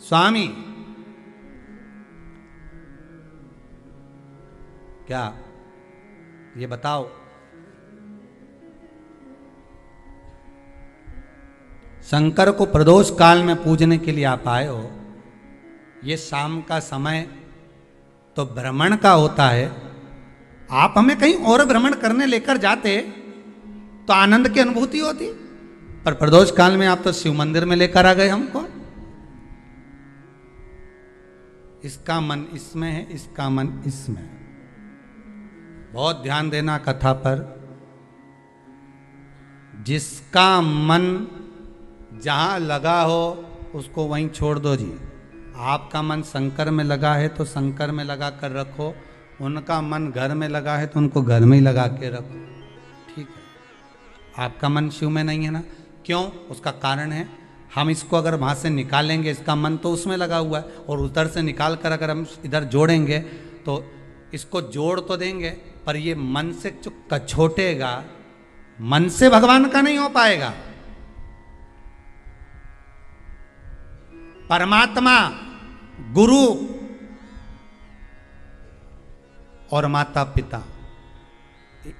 स्वामी क्या ये बताओ, शंकर को प्रदोष काल में पूजने के लिए आप आए हो, ये शाम का समय तो भ्रमण का होता है, आप हमें कहीं और भ्रमण करने लेकर जाते तो आनंद की अनुभूति होती, पर प्रदोष काल में आप तो शिव मंदिर में लेकर आ गए हमको। इसका मन इसमें है, इसका मन इसमें है। बहुत ध्यान देना कथा पर। जिसका मन जहां लगा हो उसको वहीं छोड़ दो जी। आपका मन शंकर में लगा है तो शंकर में लगा कर रखो, उनका मन घर में लगा है तो उनको घर में ही लगा के रखो, ठीक है। आपका मन शिव में नहीं है ना, क्यों? उसका कारण है, हम इसको अगर वहाँ से निकालेंगे, इसका मन तो उसमें लगा हुआ है, और उधर से निकाल कर अगर हम इधर जोड़ेंगे तो इसको जोड़ तो देंगे, पर ये मन से जो कछोटेगा, मन से भगवान का नहीं हो पाएगा। परमात्मा, गुरु और माता पिता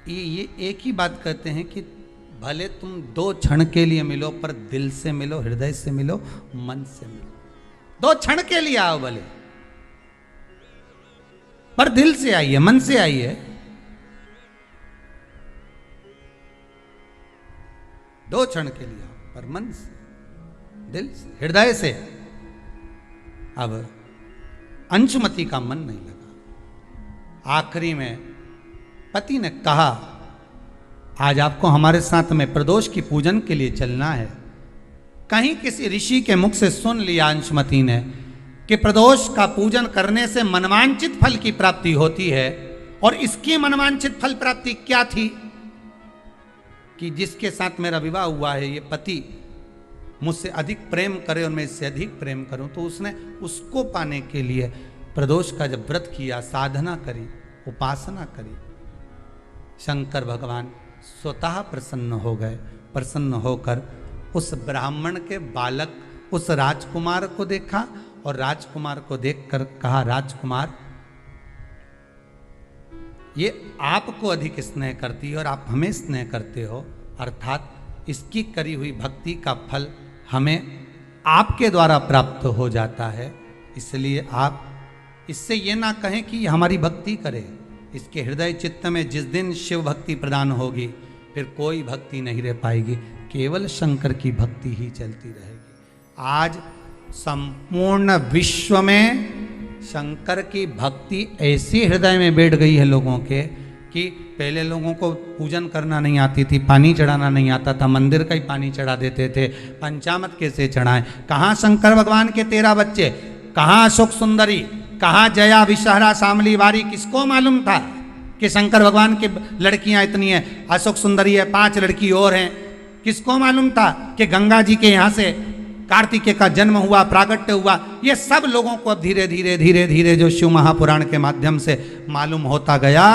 ये एक ही बात कहते हैं कि भले तुम 2 क्षण के लिए मिलो, पर दिल से मिलो, हृदय से मिलो, मन से मिलो। 2 क्षण के लिए आओ भले, पर दिल से आइए, मन से आइए। 2 क्षण के लिए आओ, पर मन से, दिल से, हृदय से। अब अंशुमती का मन नहीं लगा। आखिरी में पति ने कहा, आज आपको हमारे साथ में प्रदोष की पूजन के लिए चलना है। कहीं किसी ऋषि के मुख से सुन लिया अंशुमती ने कि प्रदोष का पूजन करने से मनवांचित फल की प्राप्ति होती है, और इसकी मनवांचित फल प्राप्ति क्या थी? कि जिसके साथ मेरा विवाह हुआ है ये पति मुझसे अधिक प्रेम करे और मैं इससे अधिक प्रेम करूं, तो उसने उसको पाने के लिए प्रदोष का जब व्रत किया, साधना करी, उपासना करी, शंकर भगवान स्वतः प्रसन्न हो गए। प्रसन्न होकर उस ब्राह्मण के बालक उस राजकुमार को देखा और राजकुमार को देखकर कहा, राजकुमार ये आपको अधिक स्नेह करती है और आप हमें स्नेह करते हो, अर्थात इसकी करी हुई भक्ति का फल हमें आपके द्वारा प्राप्त हो जाता है, इसलिए आप इससे ये ना कहें कि हमारी भक्ति करे। इसके हृदय चित्त में जिस दिन शिव भक्ति प्रदान होगी फिर कोई भक्ति नहीं रह पाएगी, केवल शंकर की भक्ति ही चलती रहेगी। आज संपूर्ण विश्व में शंकर की भक्ति ऐसी हृदय में बैठ गई है लोगों के कि पहले लोगों को पूजन करना नहीं आती थी, पानी चढ़ाना नहीं आता था, मंदिर का ही पानी चढ़ा देते थे। पंचामृत कैसे चढ़ाएं? कहाँ शंकर भगवान के 13 बच्चे, कहाँ अशोक सुंदरी, कहाँ जया विषहरा शामली वारी, किसको मालूम था कि शंकर भगवान की लड़कियां इतनी हैं? अशोक सुंदरी है, 5 लड़की और हैं। किसको मालूम था कि गंगा जी के यहाँ से कार्तिकेय का जन्म हुआ, प्रागट्य हुआ? ये सब लोगों को अब धीरे धीरे धीरे धीरे जो शिव महापुराण के माध्यम से मालूम होता गया,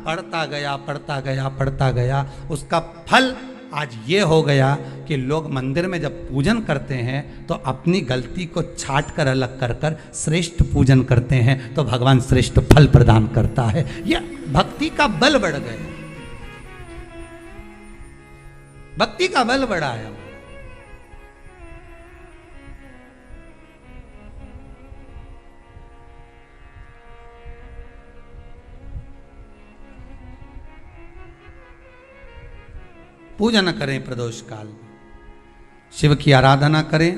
पढ़ता गया पढ़ता गया पढ़ता गया, उसका फल आज ये हो गया कि लोग मंदिर में जब पूजन करते हैं तो अपनी गलती को छाट कर अलग कर कर श्रेष्ठ पूजन करते हैं, तो भगवान श्रेष्ठ फल प्रदान करता है। यह भक्ति का बल बढ़ गया, भक्ति का बल बढ़ा है। पूजन करें प्रदोष काल में, शिव की आराधना करें।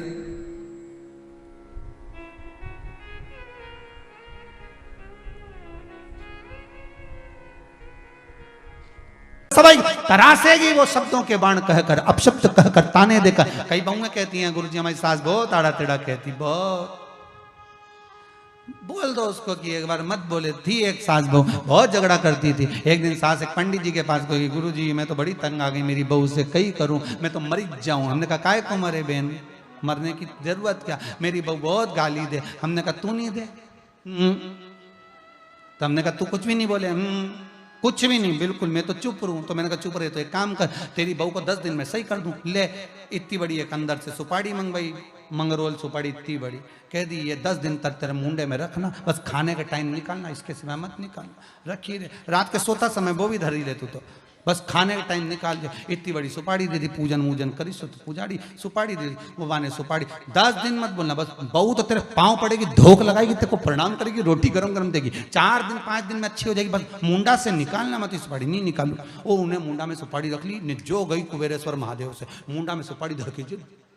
सबाई तरासेगी वो शब्दों के बाण कहकर, अपशब्द कहकर, ताने देकर। कई बहुएं कहती हैं गुरुजी हमारी सास बहुत आड़ा टेढ़ा कहती, बहुत बोल दो उसको कि एक बार मत बोले। थी एक सास बहू बहुत झगड़ा करती थी। एक दिन सास एक पंडित जी के पास गई, गुरुजी मैं तो बड़ी तंग आ गई मेरी बहू से, कई करूं मैं तो मर जाऊं। हमने कहा काय को मरे बहन, मरने की जरूरत क्या, मेरी बहू बहुत गाली दे। हमने कहा तू नहीं दे, तो हमने कहा तू कुछ भी नहीं बोले, कुछ भी नहीं, बिल्कुल मैं तो चुप रहूं। तो मैंने कहा चुप रहे तो एक काम कर, तेरी बहू को 10 दिन में सही कर दूं। ले इतनी बड़ी एक अंदर से सुपारी मंगवाई, मंगरोल सुपारी इतनी बड़ी, कह दी ये 10 दिन तक तेरे मुंडे में रखना, बस खाने का टाइम निकालना, इसके सिवा मत निकालना। रखी रे, रात के सोता समय वो भी धरी ले तू, तो बस खाने का टाइम निकाल दे। इतनी बड़ी सुपारी दे दी, पूजन वूजन करी सो तो पुजारी सुपारी दे दी, वो बाने सुपारी। 10 दिन मत बोलना, बस बहू तो तेरे पाँव पड़ेगी, धोख लगाएगी, तेरे को प्रणाम करेगी, रोटी गरम गरम देगी। 4 दिन 5 दिन में अच्छी हो जाएगी, बस मुंडा से निकालना मत सुपारी। नहीं निकालू, वो उन्हें मुंडा में सुपारी रख ली, जो गई कुबेरेश्वर महादेव से मुंडा में सुपारी धर के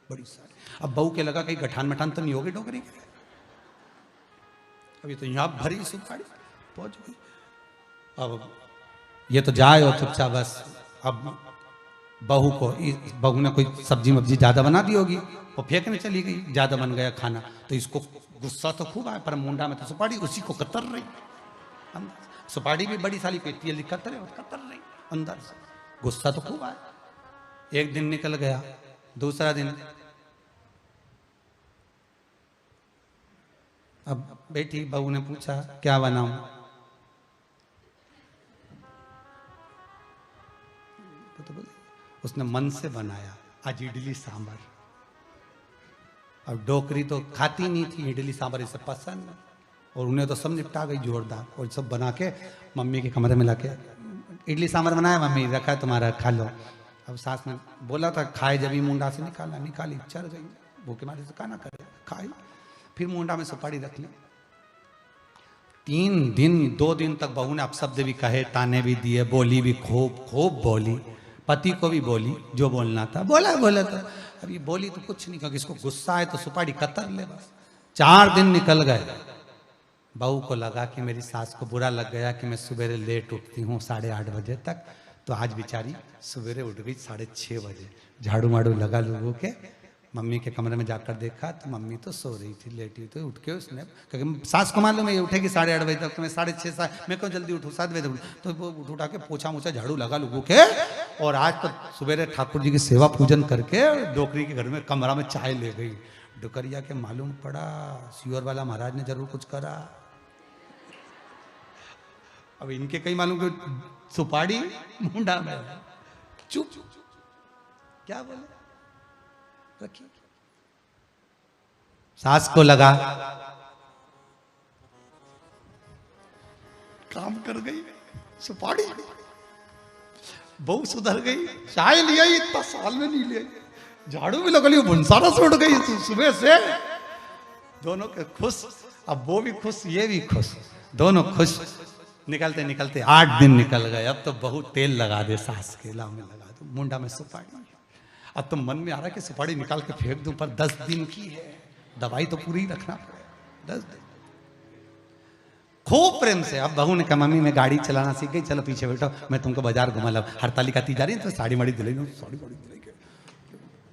बड़ी सारी। अब बहू के लगा कहीं गठान मठान तो नहीं होगी डोकरी, अभी तो यहाँ भरी सुपारी पहुंच गई। अब ये तो जाए और चुपचाप बस। अब बहू को, बहू ने कोई सब्जी वब्जी ज्यादा बना दी होगी, वो फेंकने चली गई, ज्यादा बन गया खाना, तो इसको गुस्सा तो खूब आया, पर मुंडा में तो सुपारी उसी को कतर रही, सुपारी भी बड़ी साली पेटी वाली कतर रही अंदर से, गुस्सा तो खूब आया। एक दिन निकल गया, दूसरा दिन अब बेटी बहू ने पूछा क्या बनाऊं, तो बोले उसने मन से बनाया आज इडली सांभर। अब डोकरी तो खाती नहीं थी इडली सांभर, इसे पसंद है, और उन्हें तो सब निपटा गई जोरदार, और सब बना के मम्मी के कमरे में लाके इडली सांभर बनाया, मम्मी रखा है तुम्हारा खा लो। अब सास ने बोला था खाए, जब ही मुंडा से निकाली चल गई, भूखे मारे से खाना करे खाई, फिर मुंडा में सुपारी रख ली। 3 दिन 2 दिन तक बहू ने अपशब्द भी कहे, ताने भी दिए, बोली भी खूब बोली, पति को भी बोली, जो बोलना था बोला तो अब ये बोली तो कुछ नहीं, क्योंकि इसको गुस्सा है तो सुपारी कतर ले बस। 4 दिन निकल गए, बहू को लगा कि मेरी सास को बुरा लग गया कि मैं सवेरे लेट उठती हूँ 8:30 बजे तक, तो आज बेचारी सवेरे उठ गई 6:30 बजे, झाड़ू माड़ू लगा लोगों के। मम्मी के कमरे में जाकर देखा तो मम्मी तो सो रही थी, लेटी, तो उठ के उसने, क्योंकि सास को मालूम है ये उठेगी 8:30 बजे तक, तो मैं 6:30 मैं क्यों जल्दी उठूँ 7 बजे तक, तो वो उठा के पोछा मोछा झाड़ू लगा लोगों के, और आज तो सवेरे ठाकुर जी की सेवा पूजन करके डोकरी के घर में कमरा में चाय ले गई। डुकरिया के मालूम पड़ा सियोर वाला महाराज ने जरूर कुछ करा। अब इनके कहीं मालूम कि सुपाड़ी मुंडा में चुप क्या बोले रखिए। सास को लगा काम कर गई सुपाड़ी, बहू सुधर गई, चाय लिया इतना साल में नहीं लिया, झाड़ू भी लगा लिया, भुनसारा से उठ गई सुबह से। दोनों के खुश, अब वो भी खुश ये भी खुश, दोनों खुश। निकलते निकलते 8 दिन निकल गए। अब तो बहुत तेल लगा दे सास के ला में लगा दो, मुंडा में सुपाड़ी। अब तो मन में आ रहा है कि सुपाड़ी निकाल के फेंक दूं, पर 10 दिन की है, दवाई तो पूरी रखना पड़ेगा। 10 दिन खूब प्रेम से। अब बहू ने कहा मम्मी मैं गाड़ी चलाना सीख गई, चलो पीछे बैठो मैं तुमको बाजार घुमा ला। हड़ताली का जा रही है तो साड़ी माड़ी दिलाई, साड़ी माड़ी दिलाई के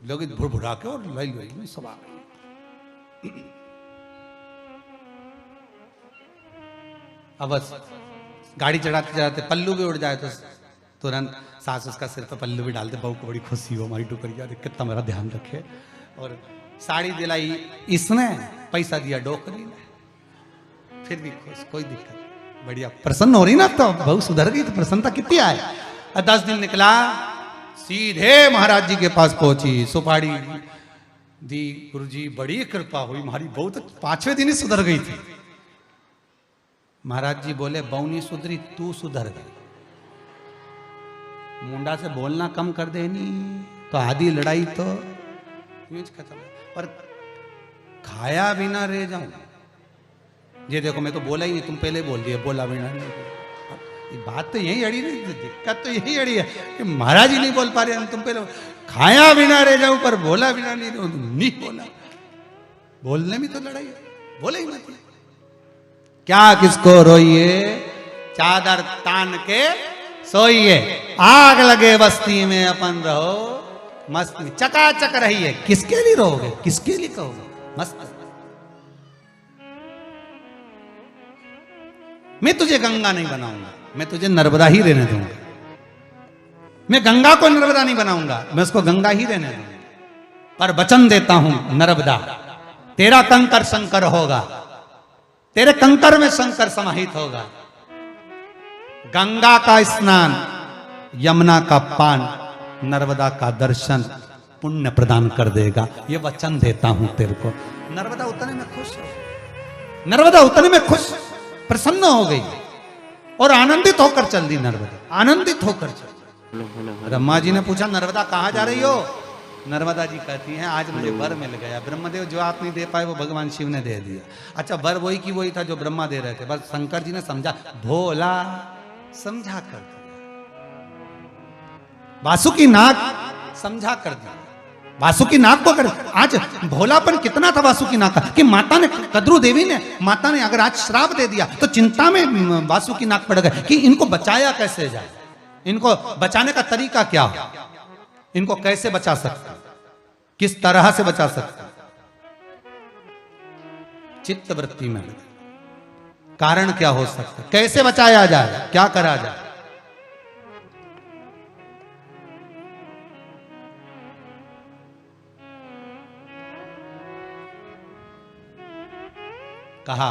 लोग भुड़भुड़ा के और लाई लाई सब आ गई। अब बस गाड़ी चढ़ाते चढ़ाते पल्लू भी उड़ जाए तो तुरंत सास उसका सिर पर पल्लू भी डालते। बहू को बड़ी खुशी हो, हमारी डुकरिया देख कितना मेरा ध्यान रखे। और साड़ी दिलाई इसने, पैसा दिया डोकरी ने, फिर भी खुश, कोई दिक्कत नहीं, बढ़िया प्रसन्न हो रही ना। तो बहू सुधर गई तो प्रसन्नता कितनी आए। 10 दिन निकला, सीधे महाराज जी के पास पहुंची, सुपाड़ी दी। गुरुजी बड़ी कृपा हुई, हमारी बहू तो 5वें दिन ही सुधर गई थी। महाराज जी बोले बहू नहीं सुधरी, तू सुधर गई। मुंडा से बोलना कम कर देनी तो आधी लड़ाई तो खत्म। पर खाया बिना रह जाऊं, ये देखो मैं तो बोला ही नहीं, तुम पहले बोल दिए बोला बिना नहीं। ये बात तो यही अड़ी नहीं, दिक्कत तो यही अड़ी है कि महाराज ही नहीं बोल पा रहे, तुम पहले खाया बिना रह जाऊं पर बोला बिना नहीं बोला। बोलने में तो लड़ाई है, बोले ही मत। क्या किसको रोइए, चादर तान के सोइए, आग लगे बस्ती में अपन रहो मस्त में, चकाचक रहिए। किसके लिए रहोगे, किसके लिए कहोगे मस्त। मैं तुझे गंगा नहीं बनाऊंगा, मैं तुझे नर्मदा ही रहने दूंगा। मैं गंगा को नर्मदा नहीं बनाऊंगा, मैं उसको गंगा ही रहने दूंगा। पर वचन देता हूं नर्मदा तेरा कंकर शंकर होगा, तेरे कंकर में शंकर समाहित होगा। गंगा का स्नान, यमुना का पान, नर्मदा का दर्शन पुण्य प्रदान कर देगा। ये वचन देता हूं तेरे को। नर्मदा उतने में खुश, नर्मदा उतने में खुश, प्रसन्न हो गई और आनंदित होकर चल दी। नर्मदा आनंदित होकर चल। ब्रह्मा जी ने पूछा नर्मदा कहां जा रही हो? नर्मदा जी कहती हैं आज मुझे वर मिल गया। ब्रह्मदेव जो आप नहीं दे पाए वो भगवान शिव ने दे दिया। अच्छा वर वही की वही था जो ब्रह्मा दे रहे थे, बस शंकर जी ने समझा, भोला समझा कर दिया, वासुकी नाग समझा कर दिया। वासुकी नाग को अगर आज भोलापन कितना था वासुकी नाग का कि माता ने, कद्रू देवी ने, माता ने अगर आज श्राप दे दिया तो चिंता में वासुकी नाग पड़ गए कि इनको बचाया कैसे जाए, इनको बचाने का तरीका क्या हो, इनको कैसे बचा सकते, किस तरह से बचा सकते। चित्त वृत्ति में कारण क्या हो सकता, कैसे बचाया जाए, क्या करा जाए। कहा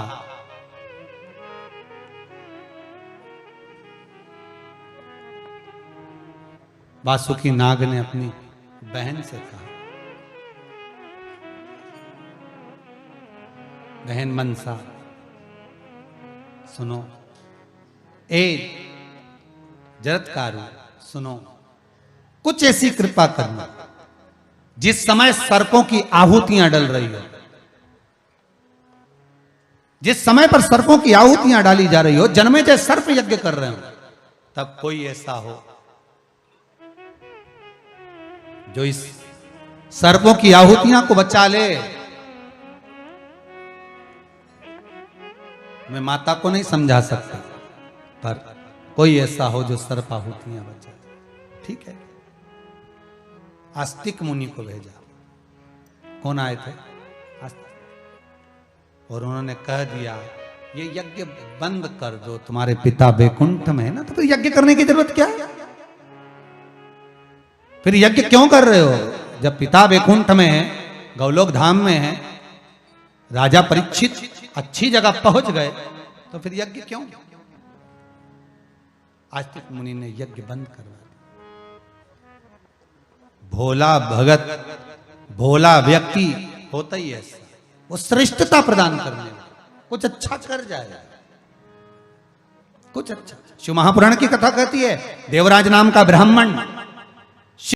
वासुकी नाग ने अपनी बहन से कहा, बहन मनसा सुनो, ए जरत्कारु सुनो, कुछ ऐसी कृपा करना जिस समय सर्पों की आहुतियां डल रही हो, जिस समय पर सर्पों की आहुतियां डाली जा रही हो, जन्मे जय सर्प यज्ञ कर रहे हो, तब कोई ऐसा हो जो इस सर्पों की आहुतियां को बचा ले। मैं माता को नहीं समझा सकता, पर कोई ऐसा हो जो सर्प आहुतियां बचा ले। ठीक है, आस्तिक मुनि को भेजा। कौन आए थे? और उन्होंने कह दिया ये यज्ञ बंद कर दो, तुम्हारे पिता बैकुंठ में है ना, तो फिर यज्ञ करने की जरूरत क्या है? फिर यज्ञ क्यों कर रहे हो? जब पिता वैकुंठ में है, गौलोक धाम में है, राजा परीक्षित अच्छी जगह पहुंच गए, तो फिर यज्ञ क्यों? आस्तिक मुनि ने यज्ञ बंद करवा दिया। भोला भगत, भोला व्यक्ति होता ही ऐसा, वो श्रेष्ठता प्रदान करने वाला, कुछ अच्छा कर जाएगा, कुछ अच्छा। शिव महापुराण की कथा कहती है, देवराज नाम का ब्राह्मण